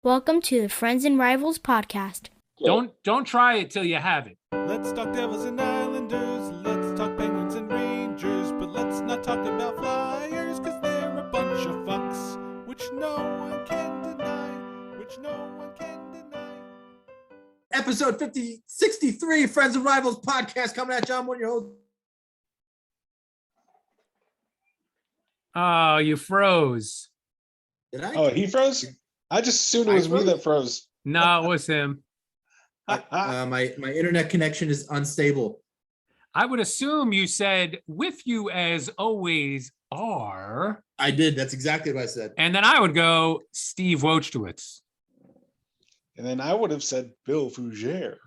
Welcome to the Friends and Rivals podcast. Don't try it till you have it. Let's talk Devils and Islanders, let's talk Penguins and Rangers, but let's not talk about Flyers, cause they're a bunch of fucks, which no one can deny. Episode 63, Friends and Rivals podcast coming at you. I'm one of your hosts. Oh, you froze. Did I? Oh, he froze? I just assumed it was me that froze. No, it was him. My internet connection is unstable. I would assume you said with you as always are. I did. That's exactly what I said. And then I would go Steve Wojtowicz. And then I would have said Bill Fougere.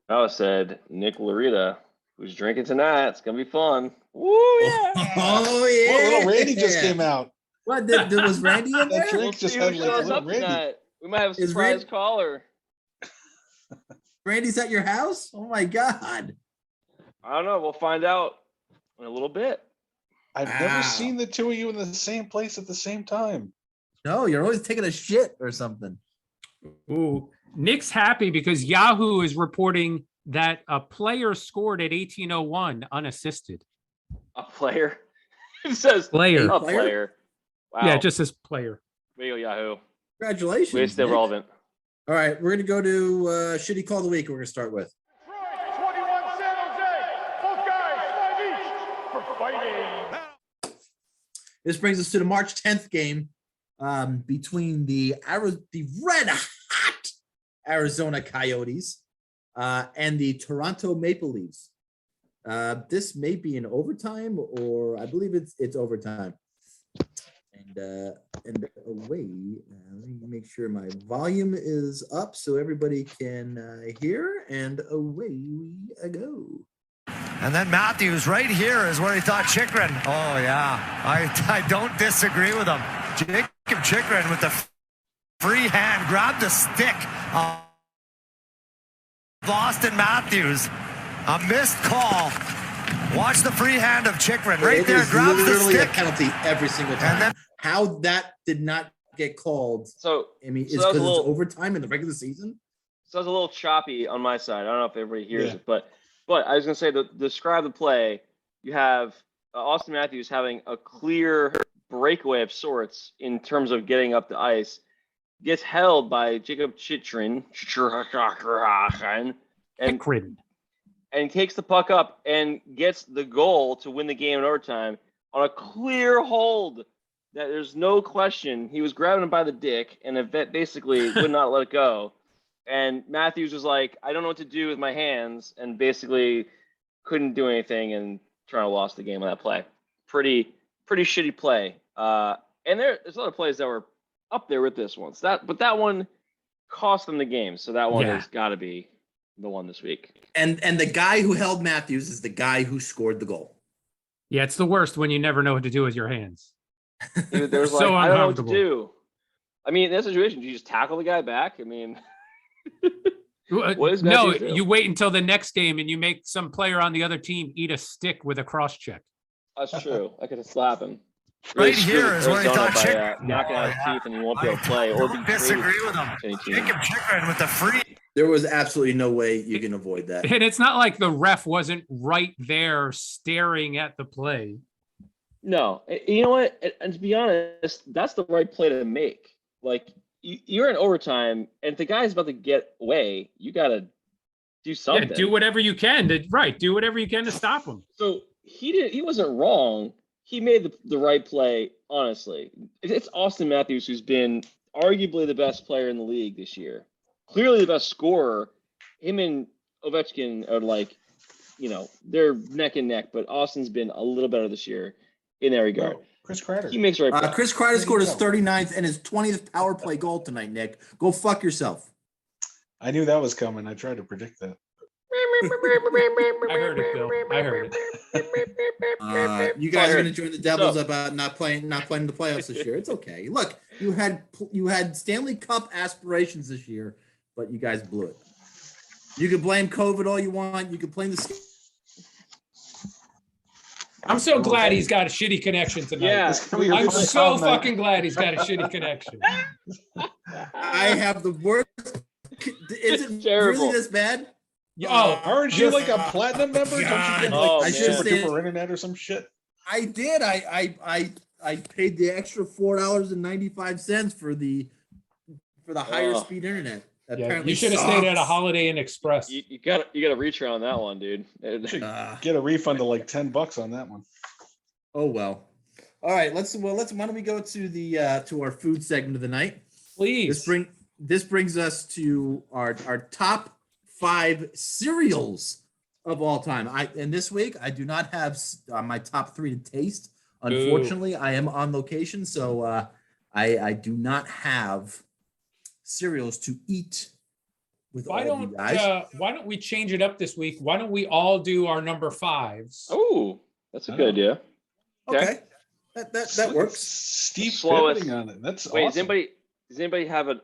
I would have said Nick Larita, who's drinking tonight. It's going to be fun. Woo, yeah. Oh, yeah. Well, little Randy just came out. What? Was Randy in there? That drink just had like little Randy. We might have a surprise caller. Randy's at your house? Oh, my God. I don't know. We'll find out in a little bit. I've never seen the two of you in the same place at the same time. No, you're always taking a shit or something. Ooh, Nick's happy because Yahoo is reporting that a player scored at 1801 unassisted. A player? It says Player. A player. Wow. Yeah, just this player. Way to go, Yahoo. Congratulations. Way to stay Nick. relevant. All right, we're going to go to Shitty Call of the Week. We're going to start with. 21 San Jose. Both guys, 5 each for fighting. This brings us to the March 10th game between the red hot Arizona Coyotes and the Toronto Maple Leafs. This may be in overtime, or I believe it's overtime. And away, let me make sure my volume is up so everybody can hear. And away we go. And then Matthews right here is where he thought Chychrun. Oh, yeah. I don't disagree with him. Jacob Chychrun with the free hand grabbed the stick of Austin Matthews. A missed call. Watch the free hand of Chychrun right there. Grabs the stick. A penalty every single time. And then, how that did not get called, So, I mean, is so because that was a it's little- overtime in the regular season? So it's a little choppy on my side. I don't know if everybody hears it, but I was going to say, describe the play. You have Austin Matthews having a clear breakaway of sorts in terms of getting up the ice. Gets held by Jacob Chychrun and takes the puck up and gets the goal to win the game in overtime on a clear hold that there's no question. He was grabbing him by the dick and the vet basically would not let it go. And Matthews was like, I don't know what to do with my hands, and basically couldn't do anything, and Toronto lost the game on that play. Pretty shitty play. And there's other plays that were up there with this one. But that one cost them the game. So that one has got to be the one this week. And the guy who held Matthews is the guy who scored the goal. Yeah, it's the worst when you never know what to do with your hands. Dude, there was So I don't know what to uncomfortable. do. I mean, in that situation, do you just tackle the guy back? I mean, what is No, Matthews do? you wait until the next game and you make some player on the other team eat a stick with a cross check. That's true. I could slap him. Right screwed here is where he Arizona thought by, Chychrun. knocking out his teeth, and he won't be able to play or be I disagree with him. traded to any team. Jacob Chychrun with the free. There was absolutely no way you can avoid that. And it's not like the ref wasn't right there staring at the play. No, you know what? And to be honest, that's the right play to make. Like, you're in overtime, and if the guy's about to get away, you got to do something. Yeah, do whatever you can to do whatever you can to stop him. So he wasn't wrong. He made the right play, honestly. It's Austin Matthews, who's been arguably the best player in the league this year. Clearly the best scorer. Him and Ovechkin are like, they're neck and neck, but Austin's been a little better this year in that regard. Oh, Chris Kreider. He makes right play. Chris Kreider scored his 39th and his 20th power play goal tonight, Nick. Go fuck yourself. I knew that was coming. I tried to predict that. I heard it, Bill. I heard it. You guys are going to join the Devils about not playing the playoffs this year. It's okay. Look, you had Stanley Cup aspirations this year, but you guys blew it. You can blame COVID all you want. You can blame the I'm so glad he's got a shitty connection tonight. Yeah. It's gonna be a I'm fun so night. fucking glad he's got a shitty connection. I have the worst. Is it Terrible. really this bad? Oh, Aren't you like a platinum member? Don't you get Oh, like man. super duper internet or some shit? I did. I paid the extra $4.95 for the higher Oh. speed internet. yeah, Apparently you should have stayed at a sucks. Holiday Inn Express. You got to reach around that one, dude. Get a refund of like $10 on that one. Oh well. All right. Let's. Why don't we go to the to our food segment of the night? Please. This brings us to our top 5 cereals of all time. And this week I do not have my top 3 to taste. Unfortunately, I am on location, so I do not have cereals to eat with all of you guys. Why don't we change it up this week? Why don't we all do our number 5s? Oh, that's a good idea. Okay. That works. Steve Slowest. bidding on it. That's Wait, awesome. does anybody have an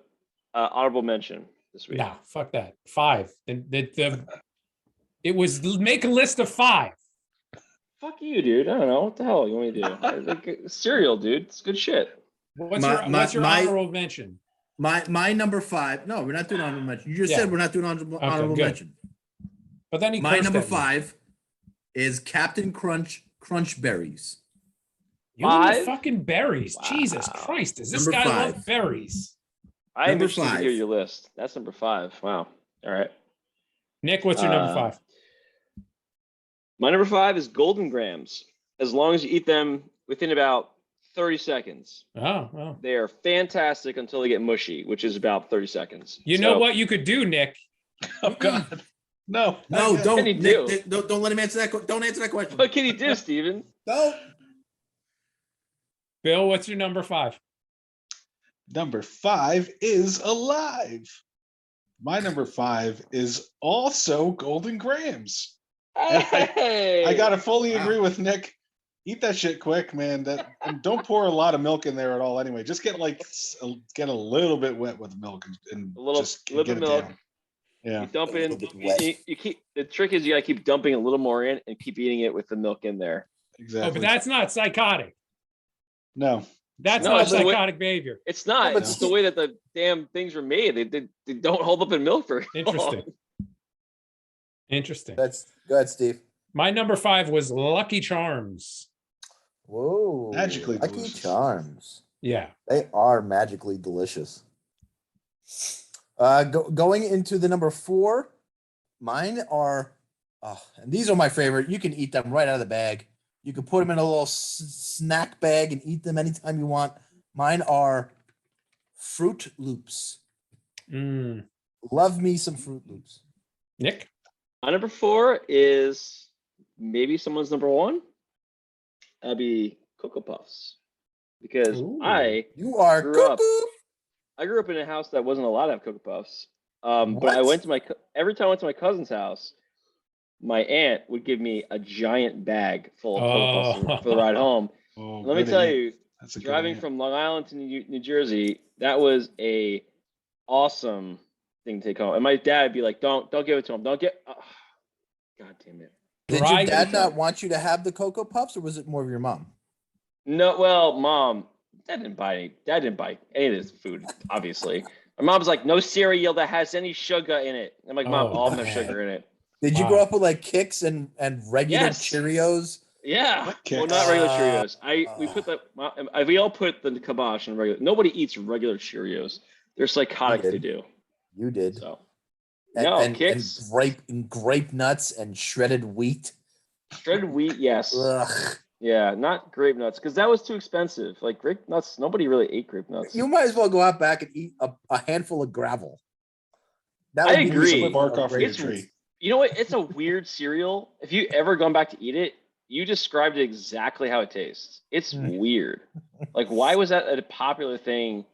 honorable mention this week? Nah, fuck that. 5. It was make a list of 5. Fuck you, dude. I don't know. What the hell you want me to do? Like, cereal, dude. It's good shit. What's your honorable mention? My number 5. No, we're not doing honorable mention. You just said we're not doing honorable good. mention. But then My number 5 is Captain Crunch Berries. You love 5? fucking berries. Wow. Jesus Christ. Does this Number guy 5. love berries? I'm Number interested to 5. hear your list. That's number 5. Wow. All right. Nick, what's your number 5? My number 5 is Golden Grams. As long as you eat them within about 30 seconds. Oh, well. They are fantastic until they get mushy, which is about 30 seconds. You know what you could do, Nick? Oh God. No. No, don't. can he do? Nick, don't let him answer that. Don't answer that question. What can he do, Steven? Don't. Bill, what's your number 5? Number 5 is Alive. My number 5 is also Golden Grams. Hey! I gotta fully agree with Nick. Eat that shit quick, man. And don't pour a lot of milk in there at all. Anyway, just get a little bit wet with milk and A little just bit get of it milk. down. Yeah. You dump in. little bit wet. You keep the trick is you gotta keep dumping a little more in and keep eating it with the milk in there. Exactly. Oh, but that's not psychotic. No. That's No, not it's the way- psychotic behavior. It's not. but It's the way that the damn things were made. They don't hold up in milk very Interesting. long. Interesting. Go ahead, Steve. My number 5 was Lucky Charms. Whoa. Magically Lucky delicious. Charms. Yeah. They are magically delicious. Going into the number 4, mine are, and these are my favorite. You can eat them right out of the bag. You can put them in a little snack bag and eat them anytime you want. Mine are Fruit Loops. Love me some Fruit Loops. Nick? My number 4 is maybe someone's number 1. That'd be Coco Puffs. Because Ooh. You are Grew up. cuckoo. I grew up in a house that wasn't allowed to have Coco Puffs. But I went to every time I went to my cousin's house, my aunt would give me a giant bag full of Coco Puffs for the ride home. Oh, Let me good tell idea. you, That's a good driving idea. from Long Island to New Jersey, that was a awesome thing to take home. And my dad would be like, "Don't give it to him. Don't get." God damn it. Did Dry- your dad not want you to have the Cocoa Puffs, or was it more of your mom? No, well, Mom, Dad didn't buy any of this food. Obviously, my mom's like, "No cereal that has any sugar in it." I'm like, "Mom, Oh, all of them have man. sugar in it." Did you Wow. grow up with like Kicks and regular Yes. Cheerios? Yeah, What well, kicks? not regular Cheerios. We put we all put the kibosh on regular. Nobody eats regular Cheerios. They're psychotic You to did. do. You did. So And, and Kicks, grape nuts and shredded wheat. shredded wheat, yes. Ugh. Yeah, not grape nuts because that was too expensive. Like grape nuts, nobody really ate grape nuts. You might as well go out back and eat a handful of gravel. That I would be agree. some Bark off your upgrade. tree. You know what? It's a weird cereal. If you ever gone back to eat it, you described it exactly how it tastes. It's weird. Like, why was that a popular thing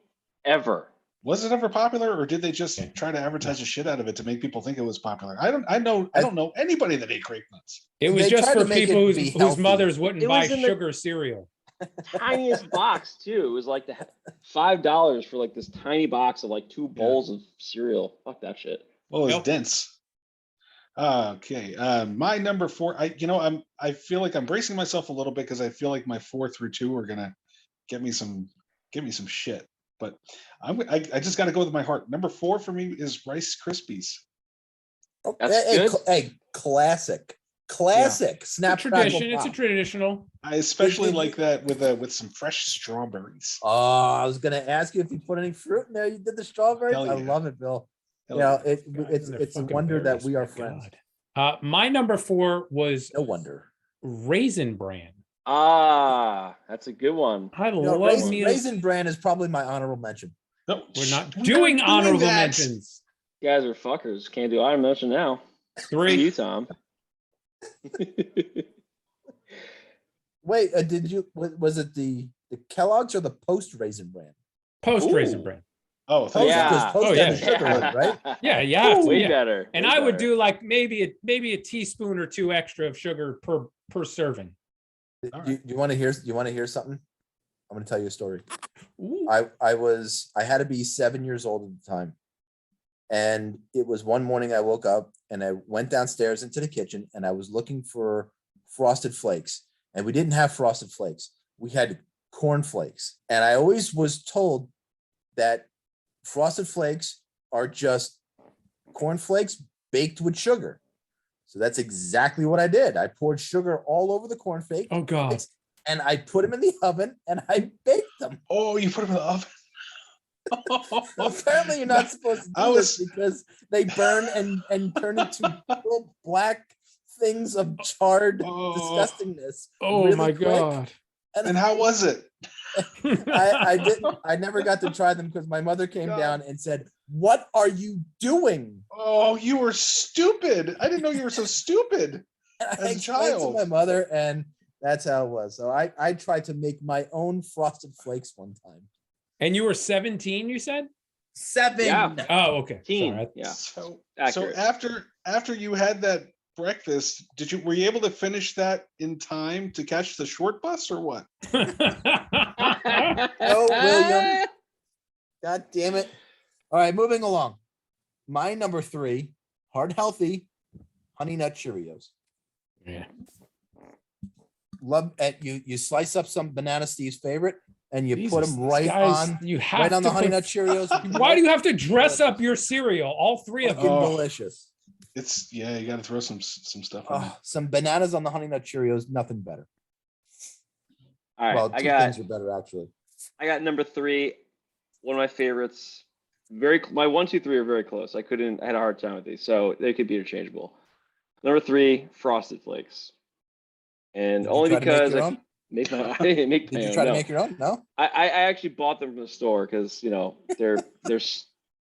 ever? Was it ever popular, or did they just try to advertise the shit out of it to make people think it was popular? I don't know anybody that ate grape nuts. It was They just tried for to make people it be whose healthy. mothers wouldn't It buy was in the- sugar cereal. Tiniest box too. It was like the $5 for like this tiny box of like 2 bowls of cereal. Fuck that shit. Well, it was Nope. dense. Okay. My number 4. I feel like I'm bracing myself a little bit because I feel like my 4 through 2 are gonna get me some shit. But I just got to go with my heart. Number 4 for me is Rice Krispies. Oh, That's hey, good. classic. Snap Tradition. crackle, It's a pop. traditional. I especially Did you- like that with some fresh strawberries. Oh, I was gonna ask you if you put any fruit in there. You did the strawberries. Hell I yeah. love it, Bill. Hell Yeah, yeah. it's And they're a fucking wonder that berries, we are my friends. God. My number 4 was No wonder. Raisin Bran. Ah, that's a good one. I You know, love me. Raisin Bran is probably my honorable mention. No, We're not we're doing not honorable that. mentions. You guys are fuckers. Can't do iron mention now. 3. You, Tom. Wait, did you? Was it the Kellogg's or the Post Raisin Bran? Post Raisin Ooh. Bran. Oh, Post, thank you. Yeah. because Post Oh, has yeah. sugar in it, right? Yeah, you have to. Way Yeah. better. And way I would better. do like maybe a teaspoon or 2 extra of sugar per serving. You want to hear something? I'm going to tell you a story. Ooh. I had to be 7 years old at the time. And it was one morning I woke up and I went downstairs into the kitchen and I was looking for Frosted Flakes. And we didn't have Frosted Flakes. We had Corn Flakes. And I always was told that Frosted Flakes are just corn flakes baked with sugar. So that's exactly what I did. I poured sugar all over the corn flakes. Oh God. And I put them in the oven and I baked them. Oh, you put them in the oven. Apparently, you're not supposed to do this because they burn and turn into little black things of charred disgustingness. Oh really my quick. God. And how was it? I didn't. I never got to try them because my mother came down and said, "What are you doing?" Oh, you were stupid. I didn't know you were so stupid. And I As a explained to child. my mother, and that's how it was. So I tried to make my own Frosted Flakes one time. And you were 17, you said? 7. Yeah. Oh, okay. Teen. Sorry. Yeah. So Accurate. after you had that breakfast, were you able to finish that in time to catch the short bus or what? Oh, William. God damn it. All right, moving along. My number 3, heart healthy, Honey Nut Cheerios. Yeah. Love it. You slice up some Banana Steve's favorite and you put Jesus, them right guys, on you have right on to the Honey put- Nut Cheerios. Why do you have to dress up your cereal? All 3 of Fucking them. Oh. delicious. You got to throw some stuff in there. Oh, some bananas on the Honey Nut Cheerios, nothing better. All right. Well, I two got things are better actually. number 3. One of my favorites. My 1, 2, 3 are very close. I had a hard time with these, so they could be interchangeable. Number 3, Frosted Flakes. And Did you only try to make because your I own? make my I didn't make my Did you own, try to no. make your own? No. I actually bought them from the store because they're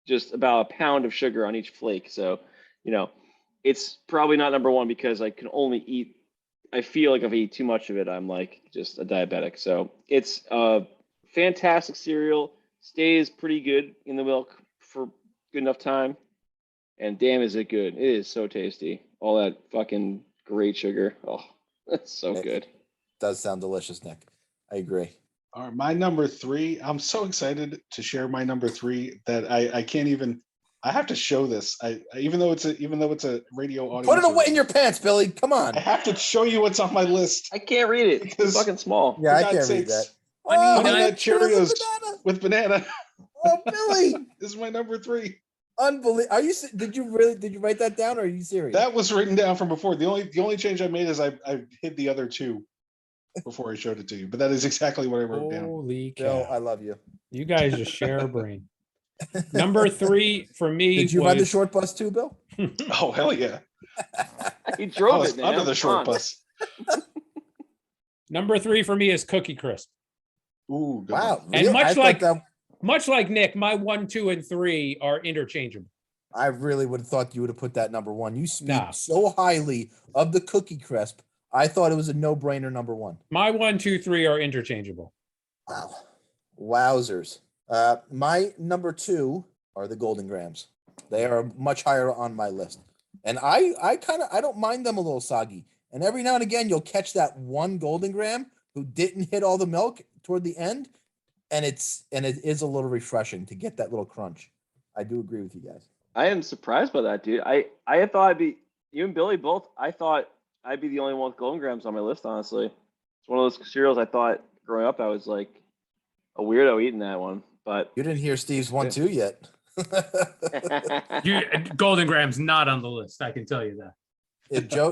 just about a pound of sugar on each flake. So it's probably not number 1 because I can only eat. I feel like if I eat too much of it, I'm like just a diabetic. So it's a fantastic cereal. Stays pretty good in the milk for good enough time. And damn, is it good. It is so tasty. All that fucking great sugar. Oh, that's so Nick, good. Does sound delicious, Nick. I agree. All right, my number 3. I'm so excited to share my number 3 that I can't even. I have to show this. Even though it's a radio audio. Put it away in your pants, Billy. Come on. I have to show you what's on my list. I can't read it. It's Because- fucking small. Yeah, I For can't God's read that. sakes. Oh, Honey Nut Cheerios banana. with banana. Oh, Billy. This is my number 3. Unbelievable. Did you write that down or are you serious? That was written down from before. The only change I made is I hid the other 2 before I showed it to you. But that is exactly what I wrote down. Holy Bill, cow. I love you. You guys just share a brain. Number 3 for me. Did you ride the was- short bus too, Bill? Oh hell yeah! He I drove was it, man. under the Come short on. bus. Number 3 for me is Cookie Crisp. Ooh, good Wow. one. And really? much I thought like- that, Much like Nick, my 1, 2, and 3 are interchangeable. I really would have thought you would have put that number 1. You speak Nah. so highly of the Cookie Crisp. I thought it was a no-brainer number 1. My 1, 2, 3 are interchangeable. Wow. Wowzers. My number 2 are the Golden Grams. They are much higher on my list. And I don't mind them a little soggy. And every now and again, you'll catch that one Golden Gram who didn't hit all the milk toward the end. And it is a little refreshing to get that little crunch. I do agree with you guys. I am surprised by that, dude. I thought You and Billy both. I thought I'd be the only one with Golden Grams on my list. Honestly, it's one of those cereals I thought growing up I was like a weirdo eating that one. But You didn't hear Steve's 1-2 yet. Golden Grams not on the list. I can tell you that.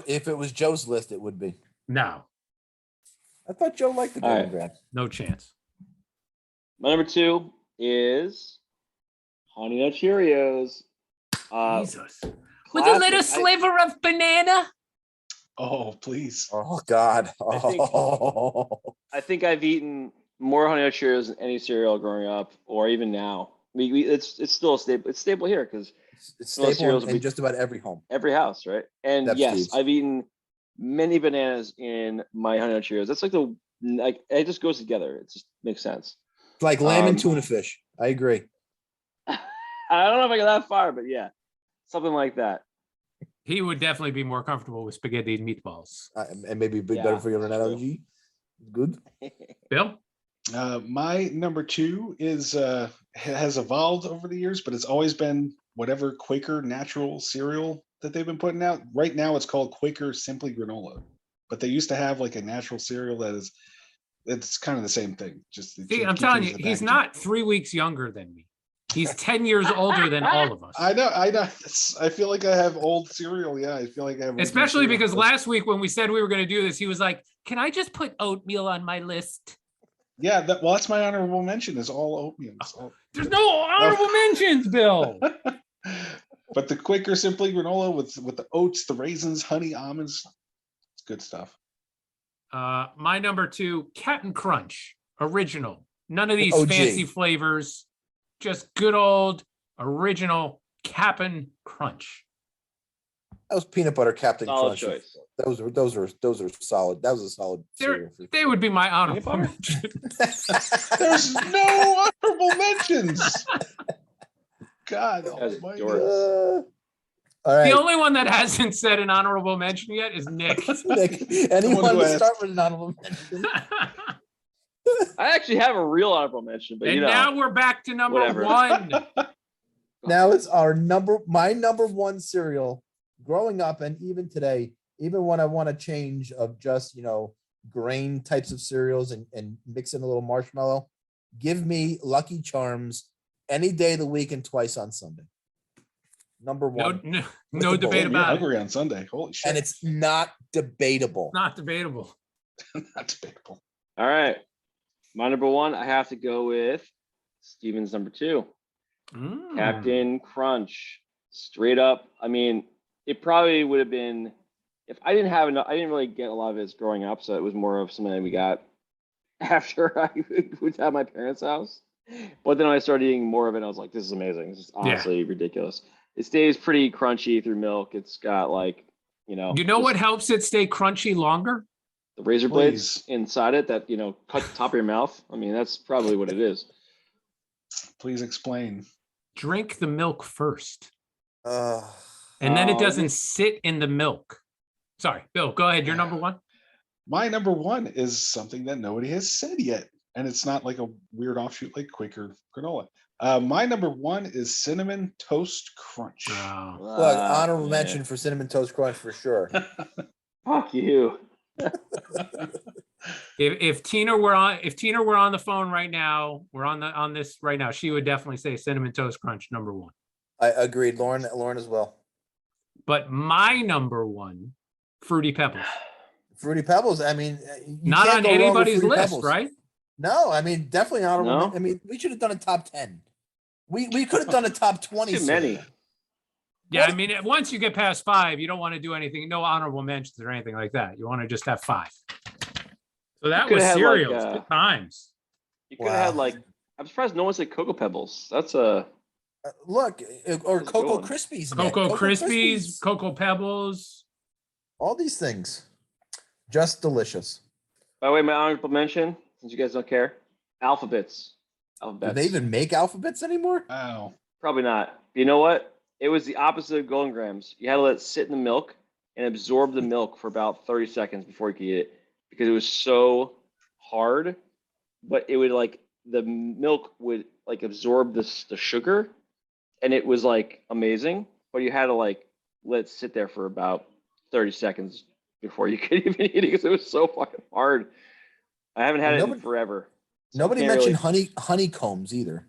If it was Joe's list, it would be. No, I thought Joe liked the All Golden right. Grams. no chance. My number 2 is Honey Nut Cheerios. Jesus. With a little classic. sliver of banana. Oh, please. Oh God. I think- Oh. I think I've eaten more Honey Nut Cheerios than any cereal growing up, or even now. It's still a staple. It's staple here because It's Well, staple cereals in would be- just about every home. every house, right? And That's yes, Steve's. I've eaten many bananas in my Honey Nut Cheerios. That's like it just goes together. It just makes sense. It's like lamb and Um, tuna fish. I agree. I don't know if I get that far, but yeah, something like that. He would definitely be more comfortable with spaghetti and meatballs. And maybe a bit Yeah, better for your that's true. analogy. Good. Bill? My number 2 is has evolved over the years, but it's always been whatever Quaker natural cereal that they've been putting out. Right now, it's called Quaker Simply Granola, but they used to have like a natural cereal it's kind of the same thing. Just See, I'm telling you, he's not 3 weeks younger than me. He's 10 years older than all of us. I know. I feel like I have old cereal. Yeah, I feel like I have. old Especially cereal. because last week when we said we were going to do this, he was like, "Can I just put oatmeal on my list?" Yeah, that's my honorable mention. Is all oatmeal. There's no honorable mentions, Bill. But the Quaker Simply Granola with the oats, the raisins, honey, almonds, it's good stuff. My number 2, Captain Crunch, original. None of these OG. fancy flavors, just good old original Captain Crunch. That was peanut butter Captain Solid Crunch. choice. Those are solid. That was a solid cereal. They would be my honorable butter? mention. There's no honorable mentions. God That's almighty. adorable. All right. The only one that hasn't said an honorable mention yet is Nick. Nick, anyone who to asked. start with an honorable mention? I actually have a real honorable mention, but And you know, now we're back to number whatever. 1. Now it's my number one cereal growing up, and even today, even when I want a change of just, grain types of cereals and mix in a little marshmallow, give me Lucky Charms any day of the week and twice on Sunday. Number one. No the bowl. debate You're about it. hungry on Sunday. Holy shit. And it's not debatable. Not debatable. not debatable. All right. My number 1, I have to go with Steven's number 2, Mm. Captain Crunch. Straight up. I mean, it probably would have been if I didn't have enough. I didn't really get a lot of his growing up, so it was more of something that we got after I moved out of my parents' house. But then I started eating more of it. And I was like, "This is amazing. This is honestly ridiculous." It stays pretty crunchy through milk. It's got like, You know what helps it stay crunchy longer? the razor blades inside it that cut the top of your mouth. I mean, that's probably what it is. Please explain. Drink the milk first. Uh, And then it Oh, doesn't sit in the milk. Sorry, Bill, go ahead. You're number 1. My number 1 is something that nobody has said yet, and it's not like a weird offshoot like Quaker granola. My number 1 is Cinnamon Toast Crunch. Oh. look, honorable man. mention for Cinnamon Toast Crunch for sure. Fuck you. If Tina were on the phone right now, we're on this right now, she would definitely say Cinnamon Toast Crunch number 1. I agreed. Lauren as well. But my number 1, Fruity Pebbles. Fruity Pebbles. I mean, you Not can't on go wrong with anybody's Fruity list, Pebbles. right? No, I mean, definitely honorable. No? I mean, we should have done a top 10. We could have done a top 20. Too many. Yeah, I mean, once you get past 5, you don't want to do anything, no honorable mentions or anything like that. You want to just have 5. So that You was coulda had, cereals, like, good times. You could have had Wow. I'm surprised no one said Cocoa Pebbles. That's a Look, or That's a good Cocoa one. Krispies. Nick. Cocoa Krispies, Cocoa Pebbles. All these things. Just delicious. By the way, my honorable mention, since you guys don't care, alphabets. Do Alphabets. they even make alphabets anymore? Wow. Probably not. But you know what? It was the opposite of Golden Grams. You had to let it sit in the milk and absorb the milk for about 30 seconds before you could eat it because it was so hard. But it would the milk would absorb the sugar, and it was amazing. But you had to let it sit there for about 30 seconds before you could even eat it because it was so fucking hard. I haven't had it in forever. So Nobody can't mentioned really- honeycombs either.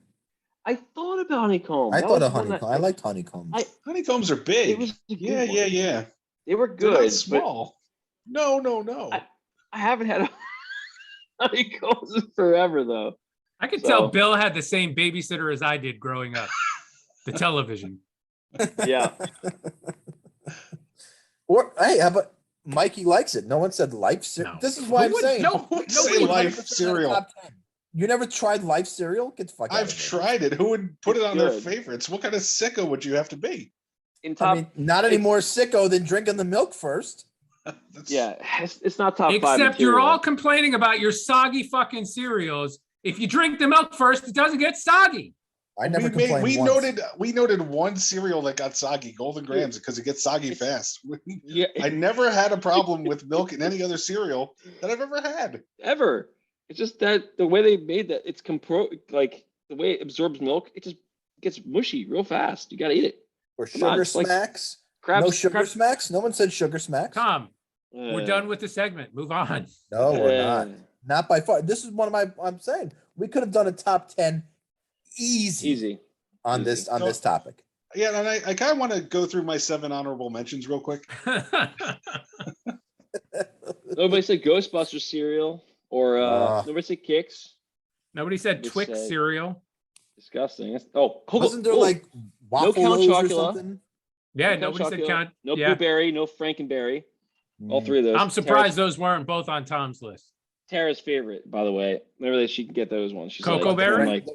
I thought about honeycomb. I That thought was of one that- honeycomb. I liked honeycombs. Honeycombs are big. It was a good Yeah, one. yeah, yeah. They were They're good. not but small. No. I haven't had honeycombs in forever though. I could So- tell Bill had the same babysitter as I did growing up. The television. Yeah. Or hey, how about Mikey likes it? No one said life cereal. No. This is why Who I'm would- saying no, Who would nobody say would life 100% cereal? top 10. You never tried life cereal? Get the fuck out I've of here. tried it. Who would put it on their Good. favorites? What kind of sicko would you have to be? In top, I mean, not any more sicko than drinking the milk first. That's, yeah, it's not top 5. Except you're material. all complaining about your soggy fucking cereals. If you drink the milk first, it doesn't get soggy. I never we complained once. noted one cereal that got soggy, Golden Grams, because it gets soggy fast. Yeah, I never had a problem with milk in any other cereal that I've ever had. ever. It's just that the way they made that, it's like the way it absorbs milk, it just gets mushy real fast. You gotta eat it. Or Come on, sugar it's like smacks. Crabs, No sugar crabs- smacks. No one said sugar smacks. Tom, we're Uh, done with the segment. Move on. No, we're not. uh, Not by far. This is one of my. I'm saying we could have done a top 10 easy, Easy. on Easy. this on So- this topic. Yeah, and I kind of want to go through my 7 honorable mentions real quick. Nobody said Ghostbusters cereal or nobody said Kicks. Nobody said Just Twix say- cereal. Disgusting. Oh, Coco. Wasn't there oh, like no Count waffles or Chocula. something? Yeah, no nobody said Chocula, count. No Yeah. Blueberry, no Frankenberry. All Mm. 3 of those. I'm surprised those weren't both on Tom's list. Tara's favorite, by the way. Whenever she can get those ones. She's Cocoa like, Berry? Like,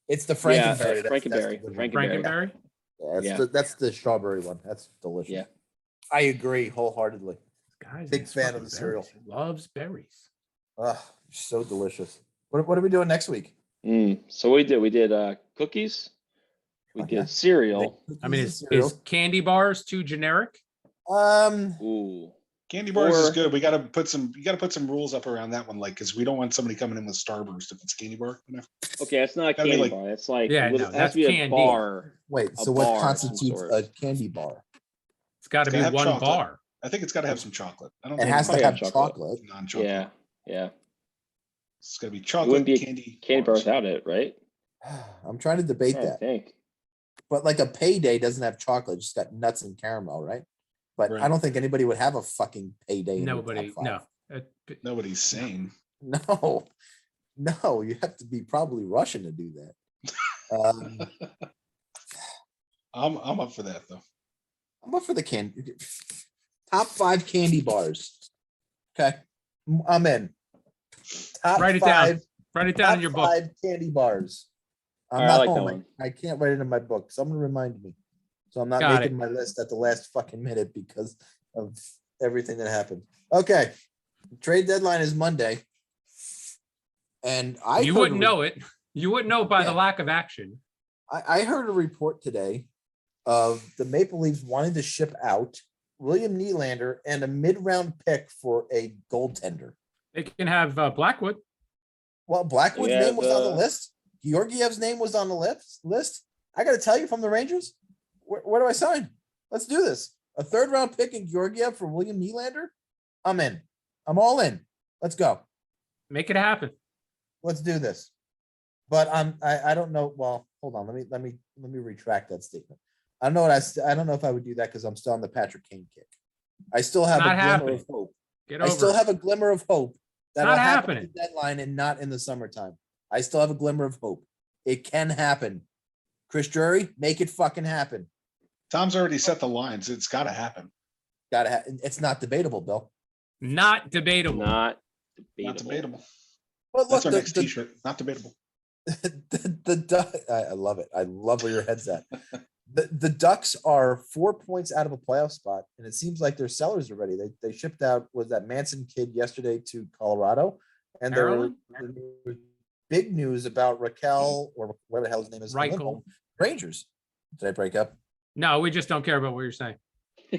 It's the yeah, Frankenberry. Frankenberry. the good one. Frankenberry. Frankenberry? Yeah, Yeah. that's the strawberry one. That's delicious. Yeah. I agree wholeheartedly. Guys, Big he's fan fucking of the cereal. berries. He loves berries. Ugh, so delicious. What are we doing next week? So what we did? We did cookies. We Okay. did cereal. I mean, Cookies is and cereal. candy bars too generic? Ooh. Candy bars is Or- good. You got to put some rules up around that one, like because we don't want somebody coming in with Starburst if it's candy bar. You know? Okay, it's not a Gotta be candy like- bar. It's like Yeah, it no, has that's to be a candy. bar. Wait, A so what bar of some constitutes sort. a candy bar? It's got to It's be gotta have one chocolate. bar. I think it's got to have some chocolate. I don't It think has to probably have have chocolate. chocolate. non-chocolate. Yeah. It's got to be It chocolate wouldn't be a candy. candy bar bars. without it, right? I'm trying to debate I that. think. But like a payday doesn't have chocolate, just got nuts and caramel, right? But I Right. don't think anybody would have a fucking payday. in their top Nobody, five. no. Nobody's sane. No, you have to be probably Russian to do that. I'm up for that though. I'm up for the candy. Top 5 candy bars. Okay, I'm in. Top Write it 5, down. Write it down top in your book. 5 candy bars. I'm All right, I not like that home. one. I can't write it in my book. Someone remind me. So I'm not Got making my list at the last fucking minute because of everything that happened. Okay. Trade deadline is Monday. And You wouldn't know it. You wouldn't know by the Yeah. lack of action. I heard a report today of the Maple Leafs wanting to ship out William Nylander and a mid-round pick for a goaltender. They can have Blackwood. Well, Blackwood's Yeah, name was on the list. Georgiev's name was on the list. I got to tell you, from the Rangers, where do I sign? Let's do this. A 3rd-round pick in Georgiev for William Nylander? I'm in. I'm all in. Let's go. Make it happen. Let's do this. But I don't know. Well, hold on. Let me retract that statement. I don't know I don't know if I would do that because I'm still on the Patrick Kane kick. I still have Not a glimmer happening. of hope. Get I over still it. have a glimmer of hope that Not will happen happening. at the deadline and not in the summertime. I still have a glimmer of hope. It can happen. Chris Drury, make it fucking happen. Tom's already set the lines. It's got to happen. It's not debatable, Bill. Not debatable. Not Not debatable. But That's look, our next T-shirt. Not debatable. I love it. I love where your head's at. The Ducks are 4 points out of a playoff spot, and it seems like they're sellers already. They shipped out, was that Manson kid yesterday to Colorado, and there was big news about Raquel or whatever the hell his name is. Reichel. Rangers. Did I break up? No, we just don't care about what you're saying.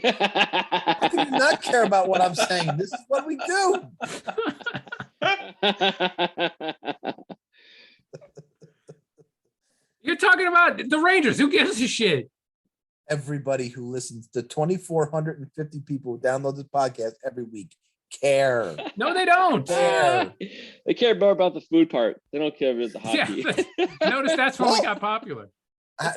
How can you not care about what I'm saying? This is what we do. You're talking about the Rangers. Who gives a shit? everybody who listens, the 2,450 people who download this podcast every week care. No, they don't. Care. They care more about the food part. They don't care about the Yeah, hockey. notice that's when we got popular.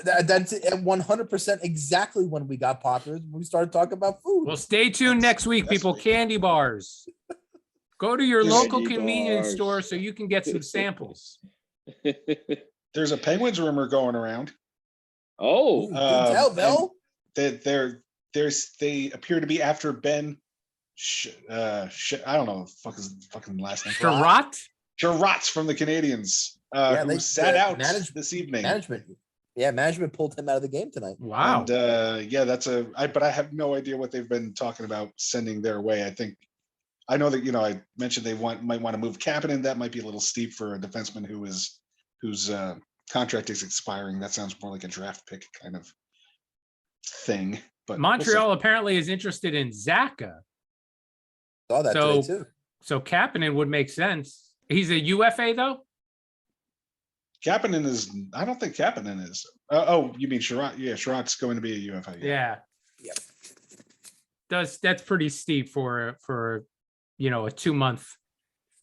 That's 100% exactly when we got popular. When we started talking about food. Well, stay tuned next week, people. Candy bars. Go to your Candy local convenience bars. store so you can get some samples. There's a Penguins rumor going around. Oh, Good tell, Bill. They appear to be after Ben. I don't know. Fucking last name. Sherratt? Sherratt's from the Canadians. Yeah, Who sat out management- this evening. Management pulled him out of the game tonight. Wow. And but I have no idea what they've been talking about sending their way. I know that I mentioned they might want to move Kapanen. That might be a little steep for a defenseman whose contract is expiring. That sounds more like a draft pick kind of thing. But Montreal apparently is interested in Zaka. Saw that today too. So Kapanen would make sense. He's a UFA though? Kapanen is. I don't think Kapanen is. Oh, you mean Sherratt? Yeah, Sherratt's going to be a UFA. Yeah. Yep. That's pretty steep for a 2-month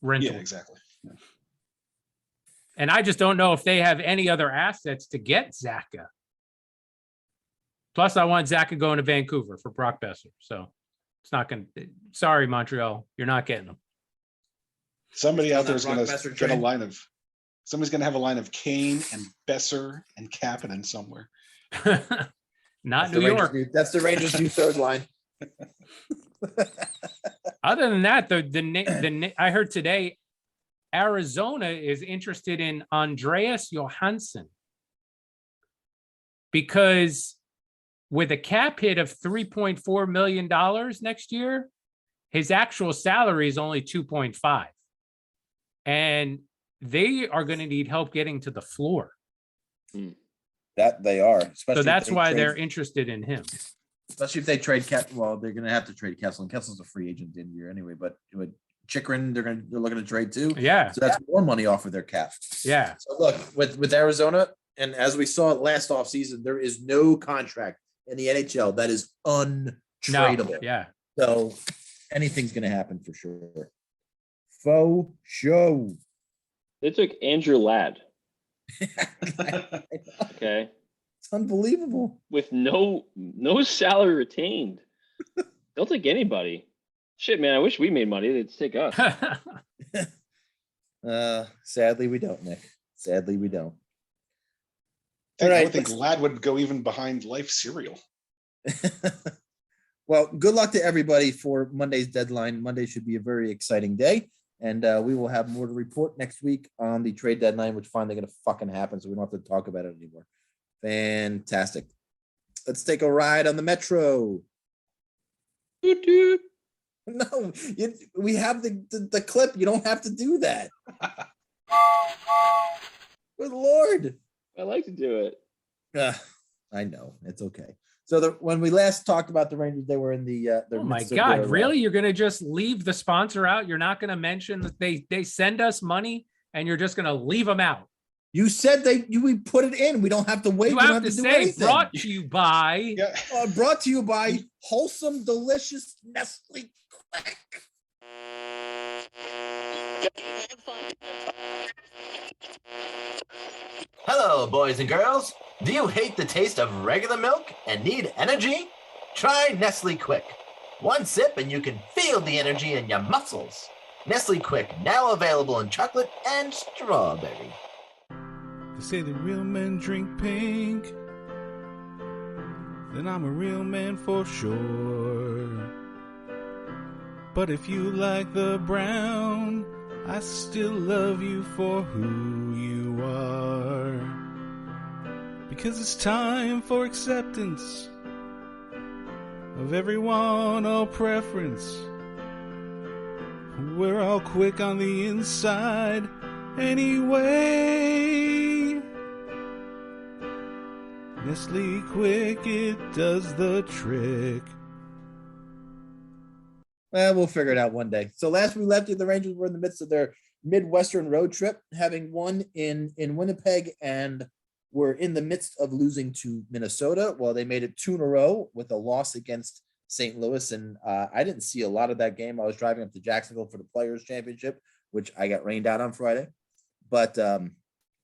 rental. Yeah, exactly. Yeah. And I just don't know if they have any other assets to get Zaka. Plus, I want Zaka going to Vancouver for Brock Besser. So it's not going to. Sorry, Montreal, you're not getting them. Somebody out there is Brock going Besser to get a train. line of. Somebody's going to have a line of Kane and Besser and Kapanen somewhere. Not That's New the Rangers York. new- That's the Rangers' new third line. Other than that, I heard today, Arizona is interested in Andreas Johansson because with a cap hit of $3.4 million next year, his actual salary is only 2.5, and they are going to need help getting to the floor. That they are. Especially So if that's they why trade- they're interested in him. Especially if they trade Well, they're going to have to trade Kessel, and Kessel's a free agent in the year anyway. But with Chikrin, they're looking to trade too. Yeah, So that's more money off of their cap. yeah. So look, with Arizona, and as we saw it last offseason, there is no contract in the NHL that is untradeable. No, yeah. So anything's going to happen for sure. Faux show. they took Andrew Ladd. Okay, It's unbelievable. with no salary retained. They'll take anybody. Shit, man, I wish we made money. They'd take us. Sadly, we don't, Nick. Sadly, we don't. I All right, would think Ladd would go even behind Life Cereal. Well, good luck to everybody for Monday's deadline. Monday should be a very exciting day, and we will have more to report next week on the trade deadline, which finally going to fucking happen, so we don't have to talk about it anymore. Fantastic. Let's take a ride on the Metro. Doot, doot. No, we have the clip. You don't have to do that. Good Lord. I like to do it. I know. It's okay. So when we last talked about the Rangers, they were in the Oh my midst of God, their, really? You're going to just leave the sponsor out? You're not going to mention that they send us money and you're just going to leave them out? you said we put it in. We don't have to wait. You we don't have to do say anything. brought to you by. Yeah. Brought to you by wholesome, delicious Nestle Quick. Hello, boys and girls. Do you hate the taste of regular milk and need energy? Try Nestle Quick. One sip and you can feel the energy in your muscles. Nestle Quick, now available in chocolate and strawberry. They say the real men drink pink. Then I'm a real man for sure. But if you like the brown, I still love you for who you are. Because it's time for acceptance of everyone, all preference. We're all quick on the inside anyway. Nestle Quick, it does the trick. Well, we'll figure it out one day. So last we left you, the Rangers were in the midst of their Midwestern road trip, having won in Winnipeg and were in the midst of losing to Minnesota. Well, they made it 2 in a row with a loss against St. Louis. And I didn't see a lot of that game. I was driving up to Jacksonville for the Players Championship, which I got rained out on Friday. But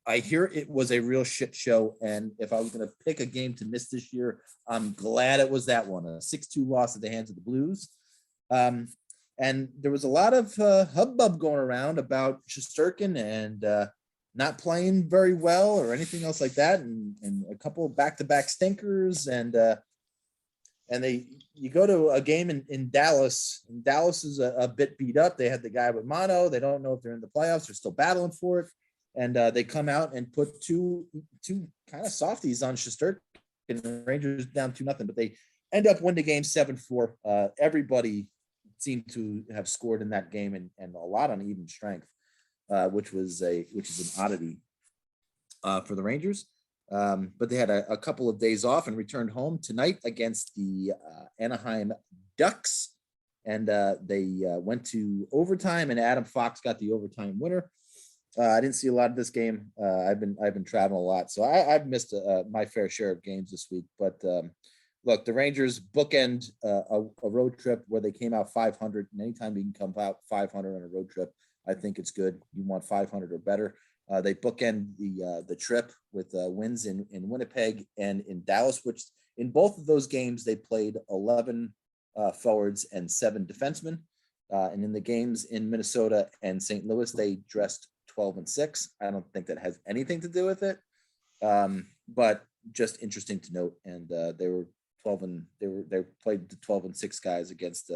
I hear it was a real shit show. And if I was going to pick a game to miss this year, I'm glad it was that one, a 6-2 loss at the hands of the Blues. And there was a lot of hubbub going around about Shesterkin and not playing very well or anything else like that. And a couple of back-to-back stinkers. And you go to a game in Dallas, and Dallas is a bit beat up. They had the guy with mono. They don't know if they're in the playoffs. They're still battling for it. And they come out and put two kind of softies on Shesterkin, and the Rangers down 2-0, but they end up winning the game 7-4. Everybody seemed to have scored in that game, and a lot on even strength, which is an oddity for the Rangers. But they had a couple of days off and returned home tonight against the Anaheim Ducks, and they went to overtime, and Adam Fox got the overtime winner. I didn't see a lot of this game. I've been traveling a lot, so I've missed my fair share of games this week. But look, the Rangers bookend a road trip where they came out 500, and anytime you can come out 500 on a road trip, I think it's good. You want 500 or better. They bookend the trip with wins in Winnipeg and in Dallas, which in both of those games they played 11 forwards and 7 defensemen. And in the games in Minnesota and St. Louis, they dressed 12-6. I don't think that has anything to do with it, but just interesting to note. And they were 12 and they played the 12-6 guys against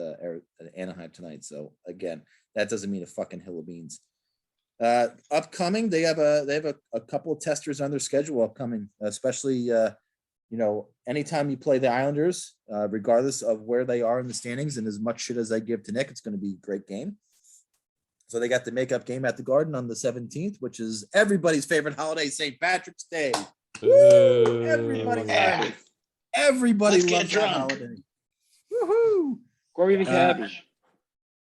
Anaheim tonight. So again, that doesn't mean a fucking hill of beans. Upcoming, they have a couple of testers on their schedule upcoming, especially anytime you play the Islanders, regardless of where they are in the standings, and as much shit as I give to Nick, it's going to be a great game. So they got the makeup game at the Garden on the 17th, which is everybody's favorite holiday, St. Patrick's Day. Woo! Everybody loves that holiday. Woohoo! Gory the cabbage.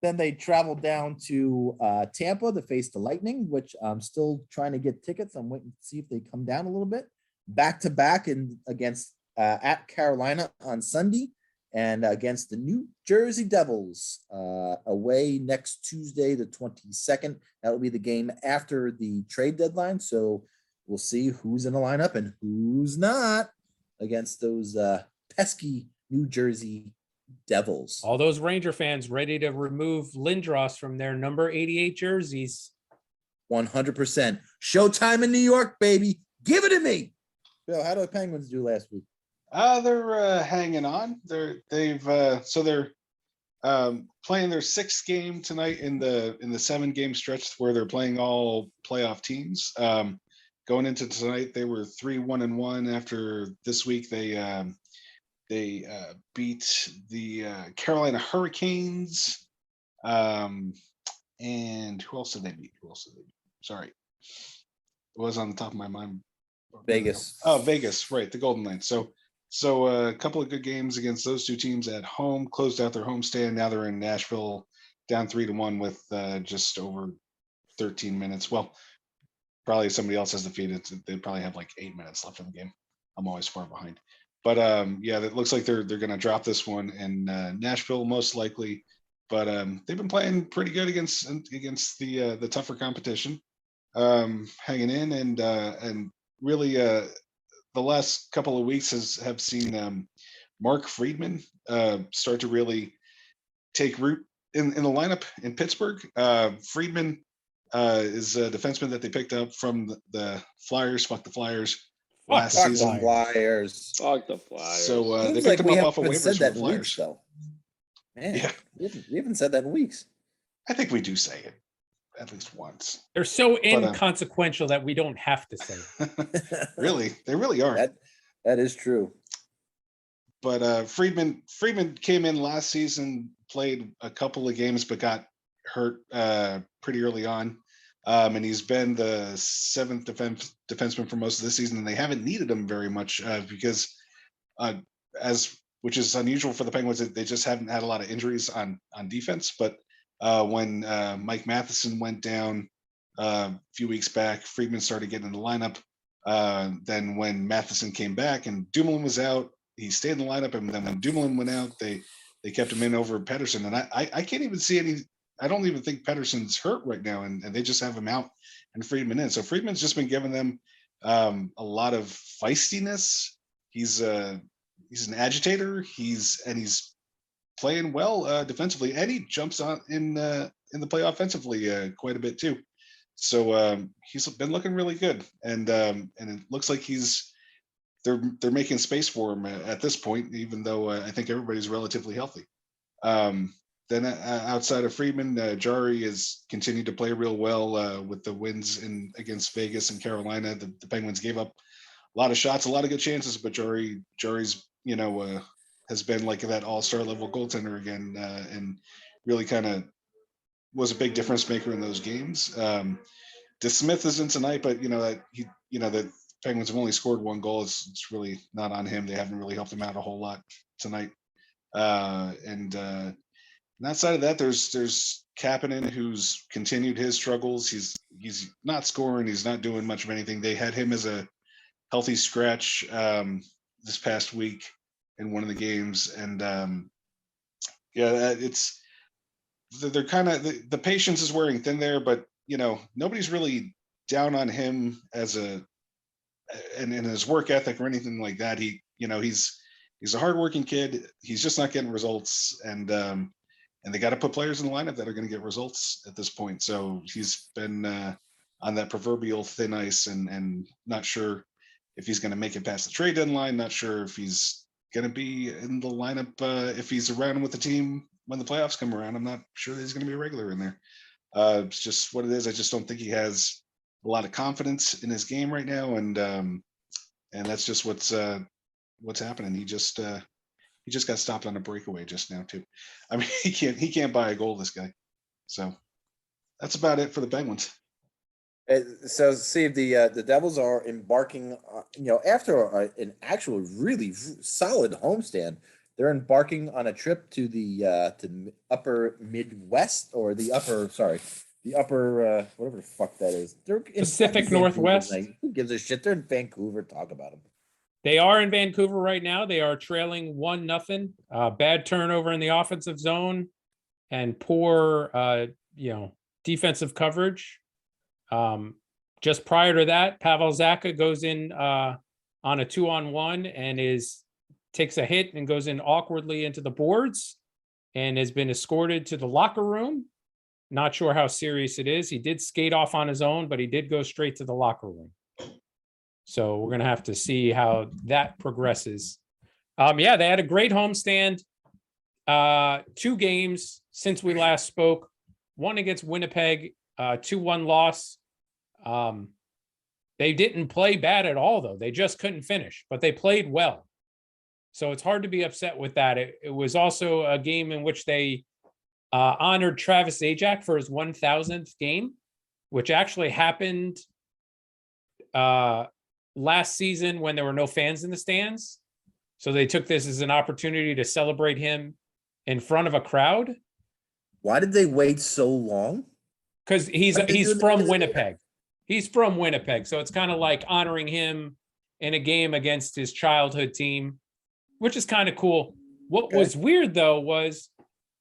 Then they traveled down to Tampa to face the Lightning, which I'm still trying to get tickets. I'm waiting to see if they come down a little bit. Back to back against at Carolina on Sunday, and against the New Jersey Devils away next Tuesday, the 22nd. That will be the game after the trade deadline. So we'll see who's in the lineup and who's not against those pesky New Jersey Devils. All those Ranger fans ready to remove Lindros from their number 88 jerseys. 100%. Showtime in New York, baby. Give it to me. Bill, how did the Penguins do last week? They're hanging on. They're playing their 6th game tonight in the 7-game stretch where they're playing all playoff teams. Going into tonight, they were 3-1-1. After this week, they beat the Carolina Hurricanes. And who else did they beat? Sorry, it was on the top of my mind. Vegas. Oh, Vegas, right? The Golden Knights. So a couple of good games against those two teams at home, closed out their homestand. Now they're in Nashville, down 3-1 with just over 13 minutes. Well, probably if somebody else has defeated, they probably have like 8 minutes left in the game. I'm always far behind. But yeah, it looks like they're going to drop this one in Nashville most likely. But they've been playing pretty good against the tougher competition, hanging in, and really the last couple of weeks have seen Mark Friedman start to really take root in the lineup in Pittsburgh. Friedman is a defenseman that they picked up from the Flyers. Fuck the Flyers. Last season. Flyers. Fuck the Flyers. So they picked him up off of waivers from the Flyers. Weeks, though. Man, yeah, we haven't said that in weeks. I think we do say it at least once. They're so inconsequential that we don't have to say it. Really, they really are. That is true. But Friedman came in last season, played a couple of games, but got hurt pretty early on. And he's been the 7th defenseman for most of the season, and they haven't needed him very much because, which is unusual for the Penguins, they just haven't had a lot of injuries on defense. But when Mike Matheson went down a few weeks back, Friedman started getting in the lineup, Then when Matheson came back and Dumoulin was out, he stayed in the lineup. And then when Dumoulin went out, they kept him in over Pedersen. And I can't even see any. I don't even think Pedersen's hurt right now, and they just have him out and Friedman in. So Friedman's just been giving them a lot of feistiness. He's an agitator. He's playing well defensively, and he jumps on in the play offensively quite a bit too. So he's been looking really good, and it looks like they're making space for him at this point, even though I think everybody's relatively healthy. Then outside of Friedman, Jari has continued to play real well with the wins against Vegas and Carolina. The Penguins gave up a lot of shots, a lot of good chances, but Jari's has been like that all-star level goaltender again, and really kind of was a big difference maker in those games. DeSmith isn't tonight, but the Penguins have only scored one goal. It's really not on him. They haven't really helped him out a whole lot tonight. And outside of that, there's Kapanen, who's continued his struggles. He's not scoring. He's not doing much of anything. They had him as a healthy scratch this past week in one of the games, and they're kind of the patience is wearing thin there, but nobody's really down on him as and his work ethic or anything like that. He's a hardworking kid. He's just not getting results, and they got to put players in the lineup that are going to get results at this point. So he's been on that proverbial thin ice, and not sure if he's going to make it past the trade deadline. Not sure if he's going to be in the lineup if he's around with the team when the playoffs come around. I'm not sure that he's going to be a regular in there. It's just what it is. I just don't think he has a lot of confidence in his game right now, and that's just what's happening. He just got stopped on a breakaway just now too. I mean, he can't buy a goal, this guy. So that's about it for the Penguins. So, Steve, the Devils are embarking, after an actual really solid homestand, they're embarking on a trip to the upper Midwest, or the upper whatever the fuck that is. They're in Pacific Northwest. Who gives a shit? They're in Vancouver. Talk about them. They are in Vancouver right now. They are trailing 1-0. Bad turnover in the offensive zone and poor, defensive coverage. Just prior to that, Pavel Zacha goes in on a 2-on-1 and takes a hit and goes in awkwardly into the boards and has been escorted to the locker room. Not sure how serious it is. He did skate off on his own, but he did go straight to the locker room. So we're going to have to see how that progresses. They had a great homestand. 2 games since we last spoke. One against Winnipeg, 2-1 loss. They didn't play bad at all, though. They just couldn't finish, but they played well. So it's hard to be upset with that. It was also a game in which they honored Travis Zajac for his 1,000th game, which actually happened last season when there were no fans in the stands. So they took this as an opportunity to celebrate him in front of a crowd. Why did they wait so long? Because he's from Winnipeg. He's from Winnipeg. So it's kind of like honoring him in a game against his childhood team, which is kind of cool. What was weird, though, was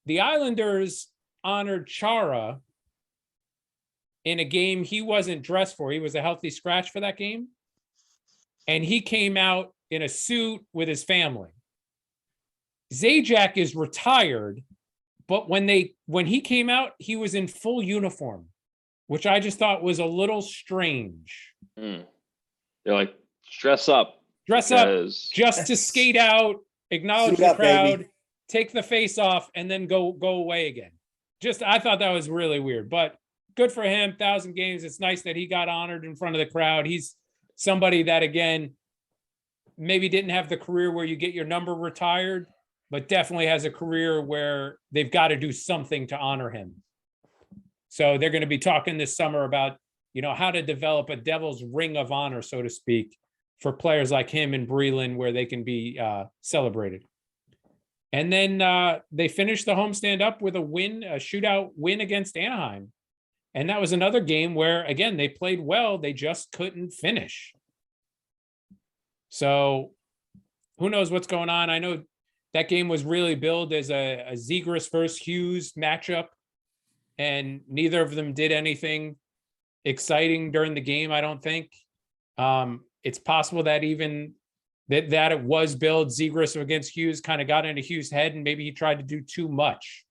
the Islanders honored Chara in a game he wasn't dressed for. He was a healthy scratch for that game. And he came out in a suit with his family. Zajac is retired, but when he came out, he was in full uniform, which I just thought was a little strange. They're like, dress up just to skate out, acknowledge the crowd, baby, take the face off, and then go away again. I thought that was really weird, but good for him. 1,000 games. It's nice that he got honored in front of the crowd. He's somebody that, again, maybe didn't have the career where you get your number retired, but definitely has a career where they've got to do something to honor him. So they're going to be talking this summer about, how to develop a Devil's Ring of Honor, so to speak, for players like him and Breland, where they can be celebrated. And then they finished the homestand up with a shootout win against Anaheim. And that was another game where, again, they played well. They just couldn't finish. So who knows what's going on? I know that game was really billed as a Zegras versus Hughes matchup, and neither of them did anything exciting during the game, I don't think. It's possible that even that it was billed Zegras against Hughes kind of got into Hughes' head, and maybe he tried to do too much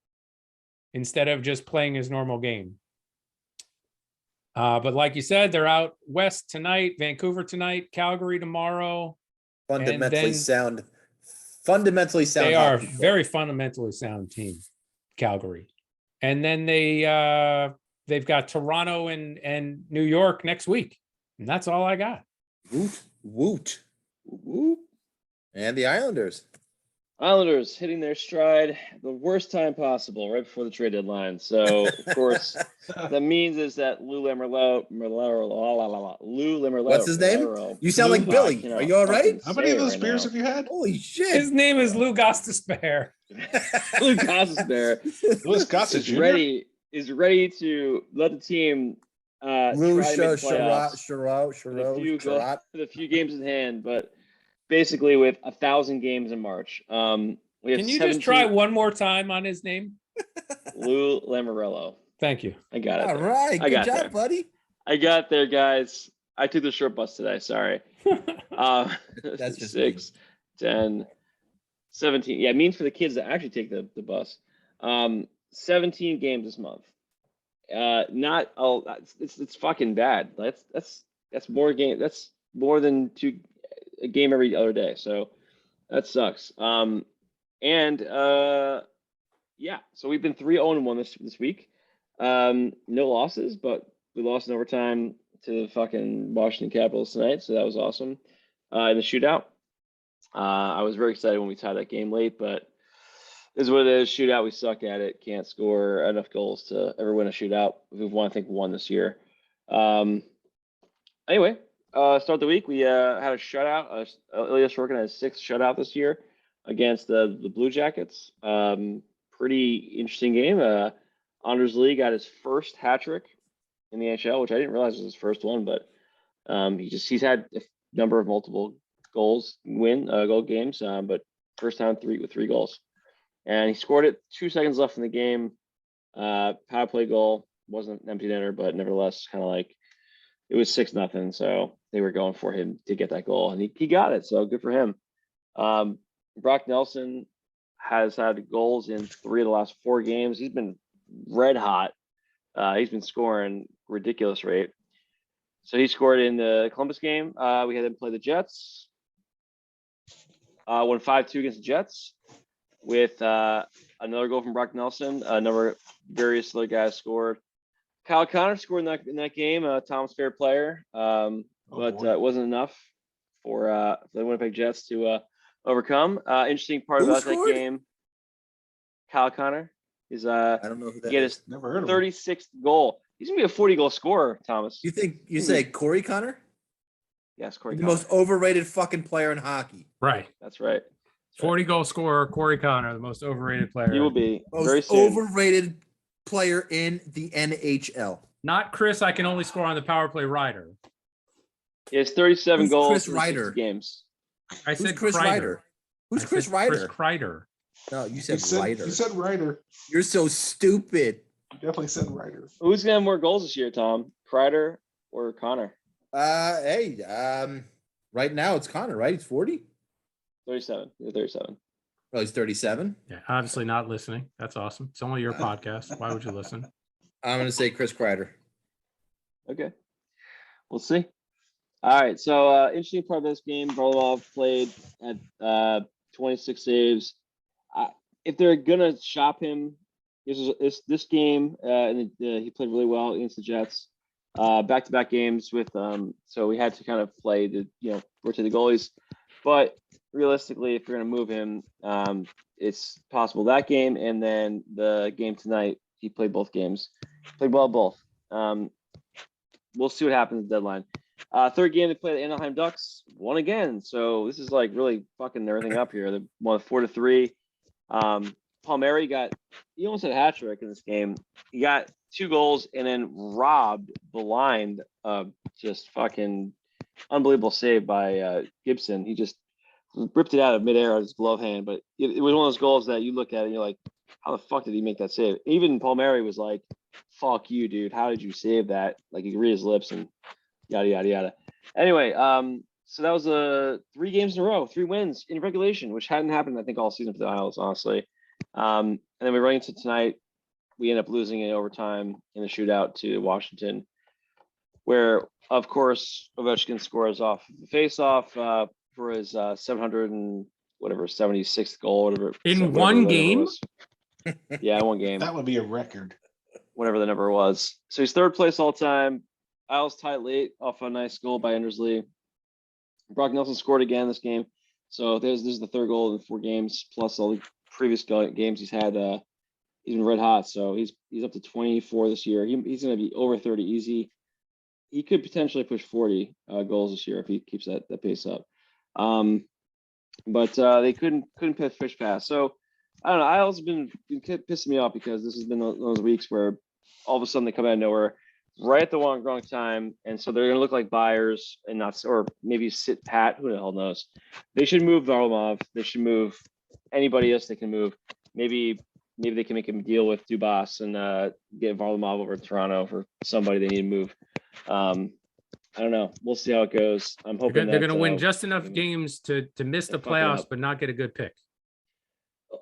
instead of just playing his normal game. But like you said, they're out west tonight, Vancouver tonight, Calgary tomorrow. Fundamentally sound. Fundamentally sound. They are a hockey club. very fundamentally sound team, Calgary. And then they've got Toronto and New York next week. And that's all I got. Woot, woot, woot. And the Islanders. Islanders hitting their stride at the worst time possible, right before the trade deadline. So, of course, that means is that Lou Lamoriello. What's his name? You sound like Billy. Are you all right? How many of those beers have you had? Holy shit. His name is Lou Gostisbehere. Lou Gostisbehere. Louis Gossett Jr. is ready to let the team Lou try to make the playoffs Sherrod. with a few games in hand, but basically with 1,000 games in March. We have Can you just try one more time on his name? Lou Lamoriello. Thank you. I got it. All right. Good job, buddy. I got there, guys. I took the short bus today. Sorry. That's just 6, 10, 17. Yeah, it means for the kids that actually take the bus. 17 games this month. Not all. It's fucking bad. That's more game. That's more than a game every other day. So that sucks. Yeah. So we've been 3-0-1 this week. No losses, but we lost in overtime to the fucking Washington Capitals tonight. So that was awesome. In the shootout. I was very excited when we tied that game late, but this is what it is. Shootout, we suck at it. Can't score enough goals to ever win a shootout. We've won, I think, one this year. Anyway, start the week. We had a shutout. Ilya Sorokin had his 6th shutout this year against the Blue Jackets. Pretty interesting game. Anders Lee got his first hat trick in the NHL, which I didn't realize was his first one, but he's had a number of multiple goal games, but first time with 3 goals. And he scored it 2 seconds left in the game. Power play goal, wasn't an empty netter, but nevertheless, kind of like it was 6-0. So they were going for him to get that goal, and he got it. So good for him. Brock Nelson has had goals in 3 of the last 4 games. He's been red hot. He's been scoring ridiculous rate. So he scored in the Columbus game. We had him play the Jets. Won 5-2 against the Jets with another goal from Brock Nelson. Various other guys scored. Kyle Connor scored in that game. Tom's favorite player, but it wasn't enough for the Winnipeg Jets to overcome. Interesting part about that game, Kyle Connor is I don't know who that is. is. Never heard of him. 36th goal. He's gonna be a 40-goal scorer, Thomas. You say Corey Connor? Yes, Corey. The Connor. most overrated fucking player in hockey. Right. That's right. 40-goal scorer, Corey Connor, the most overrated player. He will be very Most soon. overrated player in the NHL. Not Chris. I can only score on the power play rider. He has 37 Who's goals Chris in Ryder? 60 games. I Who's said Chris Kreider. Ryder? Who's I Chris said Ryder? Chris Kreider. No, you You said Ryder. You said Ryder. You're so stupid. You definitely said Ryder. Who's gonna have more goals this year, Tom? Kreider or Connor? Right now it's Connor, right? He's 40? 37. He's 37. Oh, he's 37. Yeah, obviously not listening. That's awesome. It's only your podcast. Why would you listen? I'm gonna say Chris Kreider. Okay. We'll see. All right. So interesting part of this game, Varlamov played at 26 saves. If they're gonna shop him, this game, and he played really well against the Jets. Back-to-back games with so we had to kind of play rotate the goalies. But realistically, if you're gonna move him, it's possible that game and then the game tonight. He played both games. Played well both. We'll see what happens at the deadline. Third game they played the Anaheim Ducks, won again. So this is like really fucking everything up here. They won 4-3. Palmieri he almost had a hat trick in this game. He got 2 goals and then robbed, blind, just fucking unbelievable save by Gibson. He just ripped it out of midair on his glove hand. But it was one of those goals that you look at and you're like, how the fuck did he make that save? Even Palmieri was like, fuck you, dude. How did you save that? Like, you could read his lips and yada, yada, yada. Anyway, so that was 3 games in a row, 3 wins in regulation, which hadn't happened, I think, all season for the Isles, honestly. And then we run into tonight. We end up losing in overtime in the shootout to Washington, where, of course, Ovechkin scores off the face-off for his 76th goal, whatever. In one game? Yeah, one game. That would be a record. Whatever the number was. So he's 3rd place all time. Isles tied late off a nice goal by Endersley. Brock Nelson scored again this game. So this is the 3rd goal in 4 games, plus all the previous games he's had. He's been red hot. So he's up to 24 this year. He's going to be over 30 easy. He could potentially push 40 goals this year if he keeps that pace up. But they couldn't fish past. So I don't know. Isles have been pissing me off because this has been those weeks where all of a sudden they come out of nowhere right at the wrong time, and so they're going to look like buyers and not, or maybe sit pat. Who the hell knows? They should move Varlamov. They should move anybody else they can move. Maybe they can make a deal with Dubas and get Varlamov over to Toronto for somebody they need to move. I don't know. We'll see how it goes. I'm hoping They're going to win just enough games to miss the playoffs, but not get a good pick.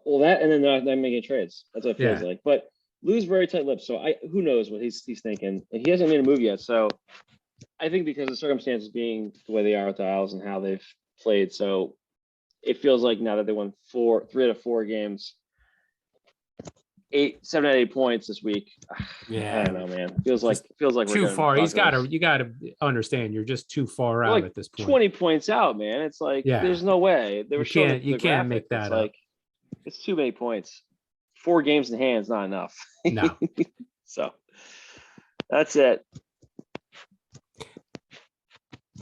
Well, that, and then they're not making trades. That's what it feels like. But Lou's very tight lipped, so who knows what he's thinking, and he hasn't made a move yet. So I think because the circumstances being the way they are with the Isles and how they've played, so it feels like now that they won 3 out of 4 games, 7 out of 8 points this week. Yeah, I don't know, man. Feels like we're too far. You got to understand, you're just too far out at this point. 20 points out, man. It's like there's no way. They were you can't make that up. It's too many points. 4 games in hand is not enough. No. So that's it.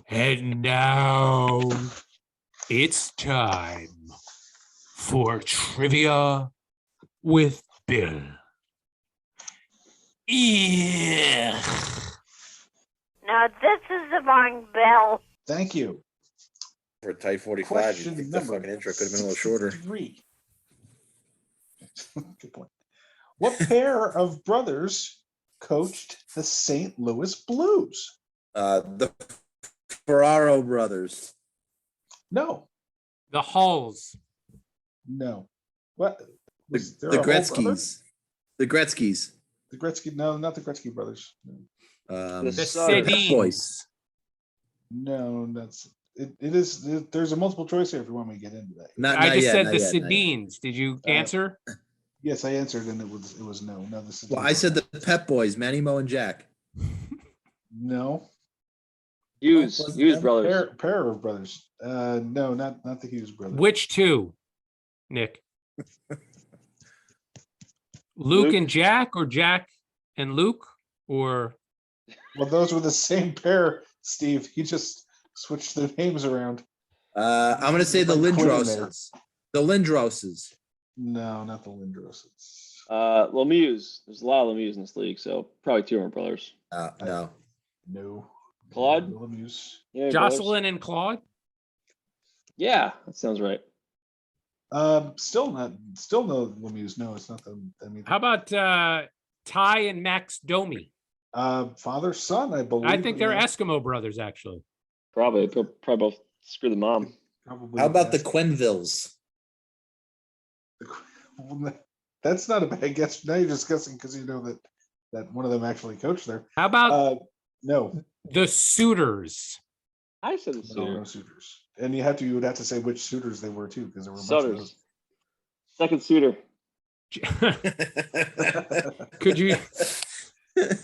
And now it's time for Trivia with Bill. Yeah. Now this is the wrong Bill. Thank you. For a tight 45, Question you think the fucking intro could have been a little shorter. 3. Good point. What pair of brothers coached the St. Louis Blues? The Ferraro brothers. No. The Hulls. No. What? The Gretzkys. The Gretzkys. The Gretzky. No, not the Gretzky brothers. The Sedins. No, that's it. It is. There's a multiple choice here if you want me to get into that. I just said the Sedins. Did you answer? Yes, I answered, and it was no. No, this is. Well, I said the Pep Boys, Manny, Mo, and Jack. No. Hughes brothers. Pair of brothers. No, not the Hughes brothers. Which 2, Nick? Luke and Jack, or Jack and Luke, or? Well, those were the same pair, Steve. He just switched their names around. I'm going to say the Lindroses. The Lindroses. No, not the Lindroses. Lemieux. There's a lot of Lemieux in this league, so probably 2 more brothers. No. No. Claude? No Lemieux. Yeah, Jocelyn and Claude? Yeah, that sounds right. Still no Lemieux. No, it's not them either. How about Ty and Max Domi? Father, son, I believe. I think they're Eskimo brothers, actually. Probably both screw the mom. Probably. How about the Quenvilles? That's not a bad guess. Now you're just guessing because you know that one of them actually coached there. How about no? The Suitors. I said the Suitors. No Suitors. And you would have to say which suitors they were too, because there were a bunch of those. Second suitor. Could you?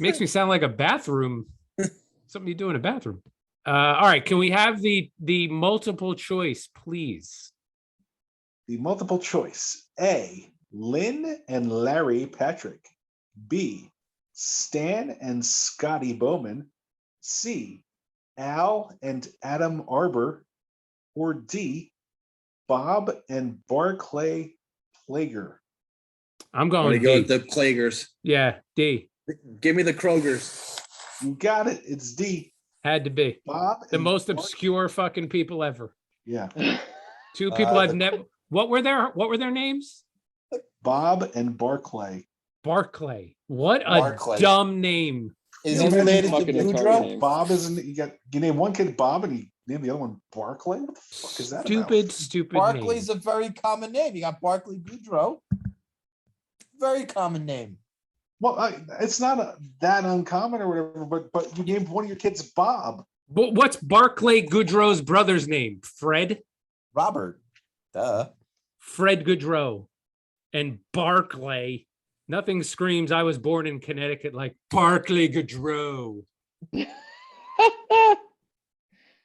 Makes me sound like a bathroom. Something you do in a bathroom. All right. Can we have the multiple choice, please? The multiple choice: A. Lynn and Larry Patrick. B. Stan and Scotty Bowman. C. Al and Adam Arbor. Or D. Bob and Barclay Plager. I'm going to go with the Plagers. Yeah, D. Give me the Krogers. You got it. It's D. Had to be Bob the and most Bark- obscure fucking people ever. Yeah. Two people I've never. What were their names? Bob and Barclay. Barclay. What a Barclay. dumb name. Is he related to Fucking retarded Boudreaux? name. Bob isn't. You name one kid Bob and you name the other one Barclay. What the fuck is that Stupid Barclay's name. a very common name. You got Barclay Boudreaux. Very common name. Well, it's not that uncommon or whatever. But you named one of your kids Bob. But what's Barclay Goodrow's brother's name? Fred. Robert. Duh. Fred Goodrow. And Barclay. Nothing screams I was born in Connecticut like Barclay Goodrow.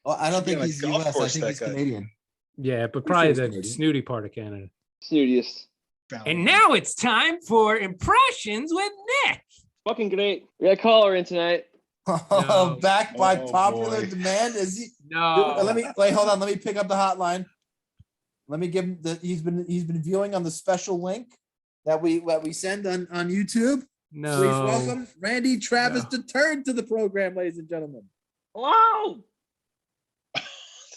Well, I don't Should be think on a he's golf US. I course, think that he's guy. Canadian. Yeah, but Pretty probably sure the he's Canadian. snooty part of Canada. Snootiest. And now it's time for Impressions with Nick. Fucking great. We got a caller in tonight. No. Back by Oh, popular boy. demand. Is he? No. Let me wait. Hold on. Let me pick up the hotline. Let me give him the. He's been viewing on the special link that we send on YouTube. No. Please welcome Randy Travis III to the program, ladies and gentlemen. Hello.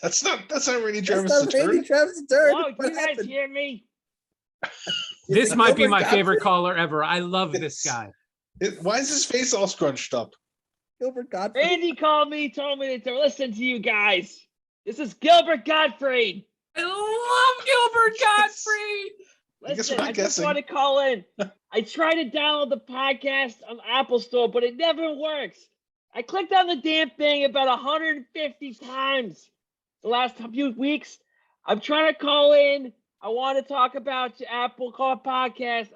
That's not Randy That's Travis not Randy III. Travis III. Hello. What Can you guys happened? hear me? This Is it might be Gilbert my Gottfried? favorite caller ever. I love this guy. Why is his face all scrunched up? Gilbert Gottfried. Randy called me, told me to listen to you guys. This is Gilbert Gottfried. I love Gilbert Gottfried. I guess Listen, we're not I just guessing. want to call in. I tried to download the podcast on Apple Store, but it never works. I clicked on the damn thing about 150 times the last few weeks. I'm trying to call in. I want to talk about the Apple Car podcast.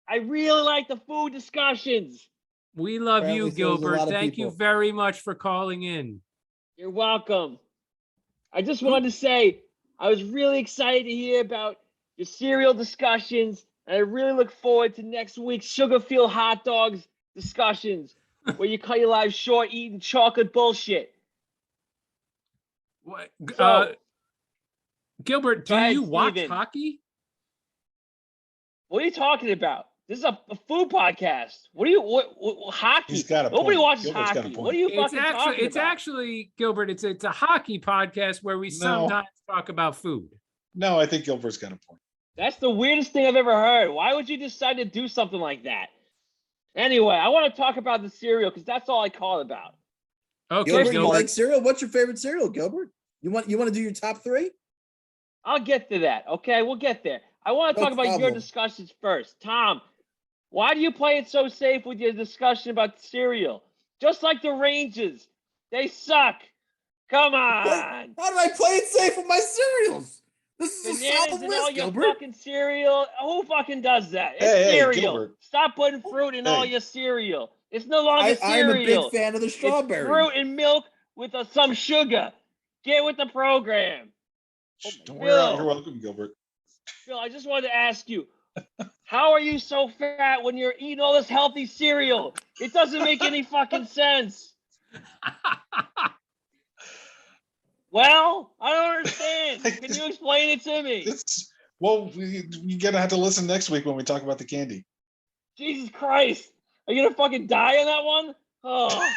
I really like the food discussions. We love Apparently you, so there's a Gilbert. lot of Thank you people. very much for calling in. You're welcome. I just wanted to say I was really excited to hear about your cereal discussions. And I really look forward to next week's Sugarfield hot dogs discussions where you cut your life short eating chocolate bullshit. What, So, Gilbert, do Go ahead, you watch Steven. hockey? what are you talking about? This is a food podcast. What hockey? He's got a Nobody point. watches Gilbert's got a hockey. point. What are you fucking talking about? Actually, Gilbert, it's a hockey podcast where we No. sometimes talk about food. No, I think Gilbert's got a point. That's the weirdest thing I've ever heard. Why would you decide to do something like that? Anyway, I want to talk about the cereal because that's all I call it about. Okay, Gilbert, you Gilbert. like cereal? What's your favorite cereal, Gilbert? You want to do your top three? I'll get to that. Okay, we'll get there. I want to No talk about your problem. discussions first. Tom, why do you play it so safe with your discussion about cereal? Just like the Rangers. They suck. Come on. How do I play it safe with my cereals? This is a Bananas solid in all risk, your Gilbert. fucking cereal. Who fucking does that? It's Hey, cereal. Gilbert. Stop putting fruit in all Hey. your cereal. It's no longer I'm a cereal. big fan of the It's strawberry. fruit and milk with some sugar. Get with the program. Don't worry, Bill. you're welcome, Gilbert. Phil, I just wanted to ask you, how are you so fat when you're eating all this healthy cereal? It doesn't make any fucking sense. Well, I don't understand. Can you explain it to me? You're gonna have to listen next week when we talk about the candy. Jesus Christ. Are you gonna fucking die on that one? Oh.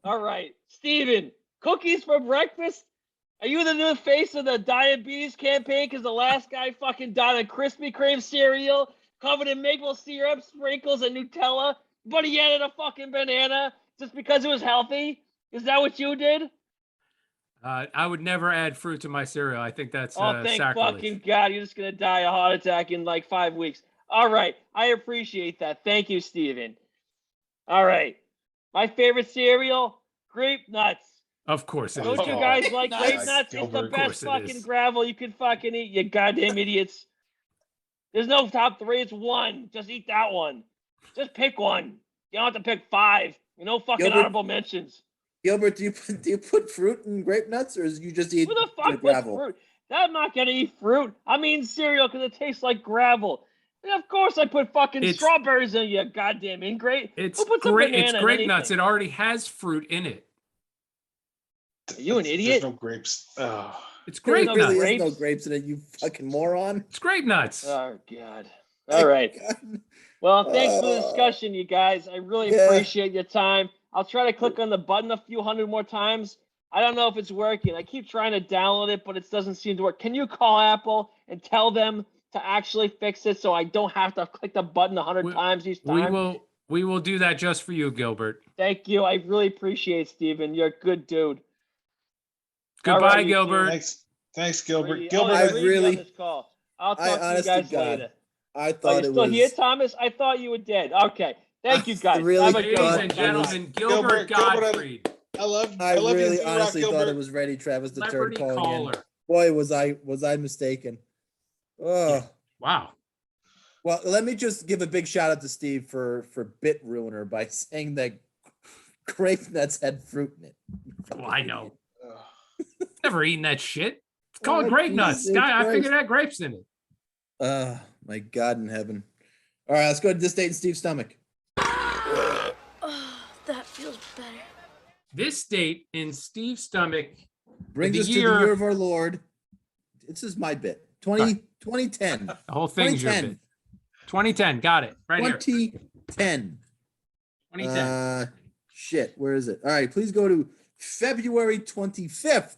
All right. Steven, cookies for breakfast? Are you the new face of the diabetes campaign because the last guy fucking died on Krispy Kreme cereal covered in maple syrup, sprinkles, and Nutella, but he added a fucking banana just because it was healthy? Is that what you did? I would never add fruit to my cereal. I think that's Oh, thank sacrilege. fucking God. You're just going to die a heart attack in like 5 weeks. All right. I appreciate that. Thank you, Steven. All right. My favorite cereal, grape nuts. Of course it is. Don't you Oh, guys like nice. grape nuts? It's the Gilbert, of best course it fucking is. gravel you can fucking eat, you goddamn idiots. There's no top three. It's one. Just eat that one. Just pick one. You don't have to pick 5. No fucking Gilbert- honorable mentions. Gilbert, do you put fruit in grape nuts, or is you just eat Who the the fuck puts gravel? fruit? I'm not gonna eat fruit. I'm eating cereal because it tastes like gravel. And of course I put fucking It's- strawberries in, you goddamn ingrate. It's Who puts a great. banana It's in grape nuts. anything? It already has fruit in it. Are you an idiot? There's no grapes. Oh. It's There grape no nuts. really is no grapes? grapes in it, you fucking moron. It's grape nuts. Oh God. All right. Well, thanks for the discussion, you guys. I really Yeah. appreciate your time. I'll try to click on the button a few hundred more times. I don't know if it's working. I keep trying to download it, but it doesn't seem to work. Can you call Apple and tell them to actually fix it so I don't have to click the button 100 times each time? We will do that just for you, Gilbert. Thank you. I really appreciate it, Steven. You're a good dude. Goodbye, Alrighty, Gilbert. Thanks, Gilbert. Three. Gilbert, Oh, I three really- on this call. I'll talk I to you honest to guys God, later. I Oh, thought you it still was. here, Thomas? I thought you were dead. Okay. Thank you, guys. really Have a Ladies good thought one. and it was- gentlemen, Gilbert Gilbert, Gottfried. I love I you. really Z-Rock, honestly thought Gilbert. it was Reddy Travis the third Celebrity calling in. caller. Boy, was I mistaken. Oh. Wow. Well, let me just give a big shout out to Steve for bit ruiner by saying that grape nuts had fruit in it. Well, I know. Ugh. Never eaten that shit. It's called Oh, grape Jesus nuts. Guy, I Christ. figured it had grapes in it. My God in heaven. All right, let's go to this date in Steve's stomach. Oh, that feels better. This date in Steve's stomach. Brings The us to the year- year of our Lord. This is my bit. 2010. The whole thing's your 2010. bit. 2010. Got it. Right here. 2010. 2010. Shit, where is it? All right, please go to February 25th.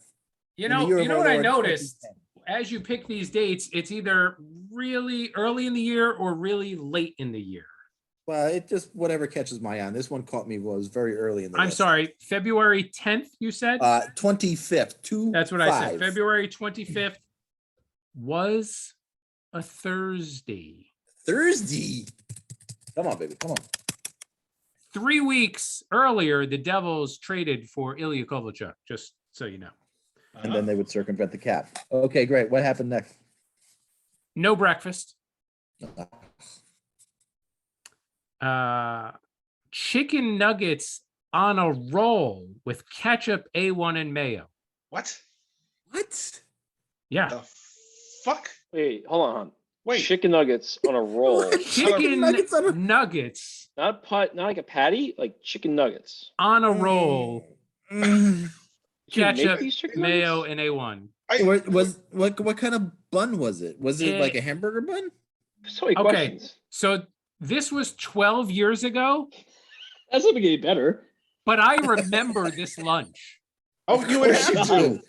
You in the know, year you of know our what I Lord, noticed? 2010. As you pick these dates, it's either really early in the year or really late in the year. Well, it just whatever catches my eye. This one caught me was very early in the I'm list. sorry, February 10th, you said? 25th. That's what I said. February 25th was a Thursday. Thursday. Come on, baby. Come on. 3 weeks earlier, the Devils traded for Ilya Kovalchuk, just so you know. And then they would circumvent the cap. Okay, great. What happened next? No breakfast. Chicken nuggets on a roll with ketchup, A1, and mayo. What? What? Yeah. The fuck? Wait, hold on. Wait. Chicken nuggets on a roll. Chicken nuggets on a- nuggets Not like a patty, like chicken nuggets. on a roll, Mm. Did you make ketchup, these chicken mayo, nuggets? and A1. What kind of bun was it? Was it like a hamburger bun? So many Okay. questions. So this was 12 years ago, That's not getting better. but I remember this lunch. Oh, you would have to.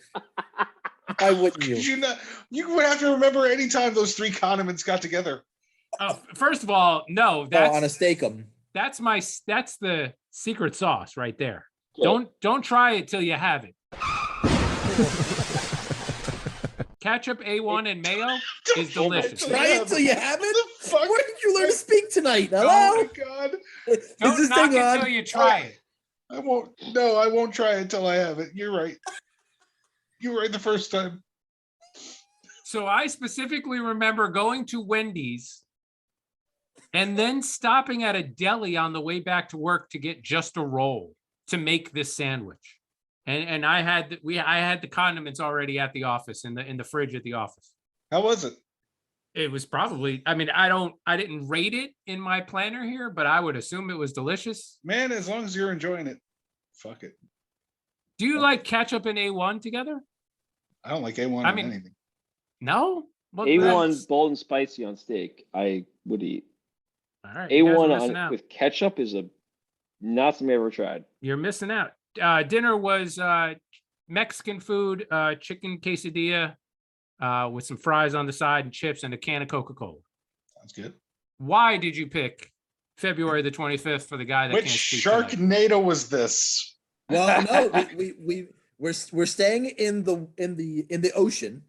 Why wouldn't you? You would have to remember any time those three condiments got together. Oh, first of all, no, On a that's steakum. that's the secret sauce right there. Yeah. Don't try it till you have it. Ketchup, A1, and mayo is delicious. Try it till you have it. The fuck? Where did you learn to speak tonight? Oh Hello? my god. Is Don't this knock thing it on? till you try it. I won't. No, I won't try it until I have it. You're right. You were right the first time. So I specifically remember going to Wendy's and then stopping at a deli on the way back to work to get just a roll to make this sandwich. And I had the condiments already at the office in the fridge at the office. How was it? It was probably, I mean, I didn't rate it in my planner here, but I would assume it was delicious. Man, as long as you're enjoying it, fuck it. Do you like ketchup and A1 together? I don't like A1 I on mean, anything. No? Well, A1 that's- bold and spicy on steak, I would eat. All right, you guys are A1 missing on out. with ketchup is not something I've ever tried. You're missing out. Dinner was Mexican food, chicken quesadilla with some fries on the side and chips and a can of Coca-Cola. Sounds good. Why did you pick February the 25th for the guy that Which can't speak tonight? Sharknado was this? Well, no, we're staying in the ocean.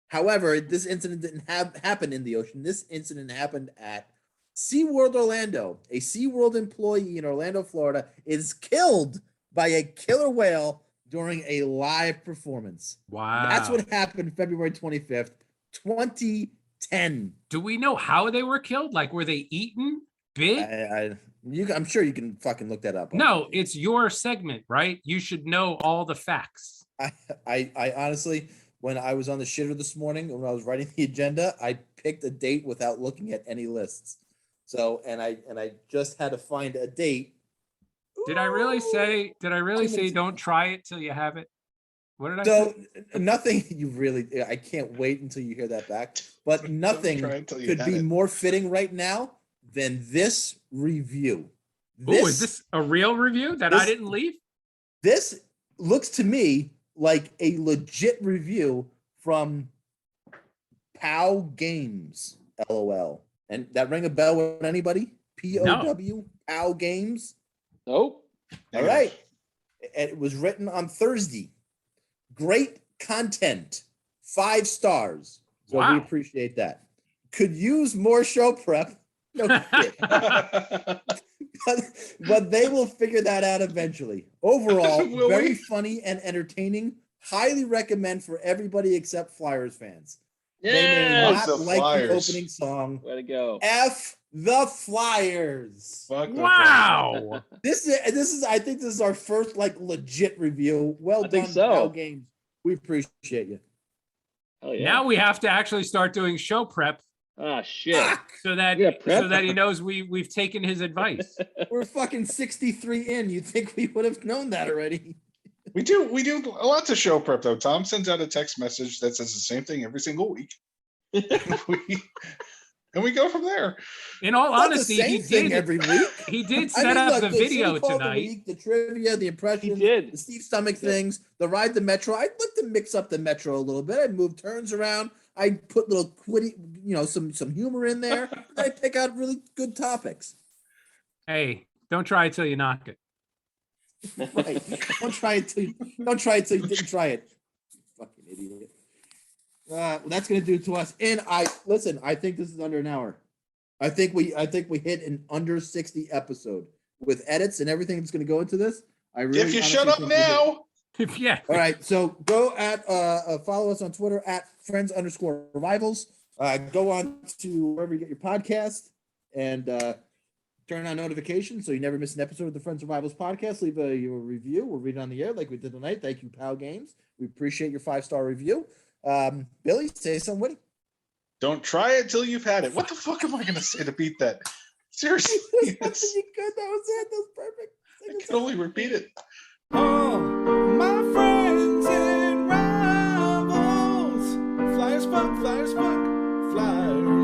However, this incident didn't happen in the ocean. This incident happened at SeaWorld Orlando. A SeaWorld employee in Orlando, Florida, is killed by a killer whale during a live performance. Wow. That's what happened February 25th, 2010. Do we know how they were killed? Like, were they eaten? Bit? I'm sure you can fucking look that up. No, it's your segment, right? You should know all the facts. I honestly, when I was on the shitter this morning, when I was writing the agenda, I picked a date without looking at any lists. So, and I just had to find a date. Did I really say don't try it till you have it? What did I So say? nothing, I can't wait until you hear that back. But nothing try it till you could have be it. more fitting right now than this review. Oh, is this a real review that I didn't leave? This looks to me like a legit review from POW Games, LOL. And that ring a bell with anybody? POW, POW Games? Nope. All right. It was written on Thursday. Great content. 5 stars. So we appreciate that. Could use more show prep. No shit. but they will figure that out eventually. Overall, very funny and entertaining. Highly recommend for everybody except Flyers fans. They may not like the opening song. Way to go. F the Flyers. Wow. This is I think this is our first like legit review. Well done, POW Games. We appreciate you. Oh, yeah. Now we have to actually start doing show prep. Ah, shit. So that he knows we've taken his advice. We're fucking 63 in. You think we would have known that already? We do lots of show prep though. Tom sends out a text message that says the same thing every single week. and we go from there. In all honesty, he did every week. He did set up the video tonight. The trivia, the impressions, the Steve Stomach things, the ride the Metro. I'd like to mix up the Metro a little bit. I'd move turns around. I'd put little quitty, some humor in there. I'd pick out really good topics. Hey, don't try it till you knock it. Right. Don't try it till you didn't try it. Fucking idiot. Well, that's gonna do it to us. And I think this is under an hour. I think we hit an under 60 episode with edits and everything that's gonna go into this. If you shut up now. Yeah. All right. So go at follow us on Twitter at friends_revivals. Go on to wherever you get your podcast and turn on notifications so you never miss an episode of the Friends Revivals podcast. Leave your review. We'll read it on the air like we did tonight. Thank you, POW Games. We appreciate your 5-star review. Billy, say something witty. Don't try it till you've had it. What the fuck am I going to say to beat that? Seriously. You could. That was it. That was perfect. I can only repeat it. Oh, my friends and rivals. Flyers funk, flyers funk, flyers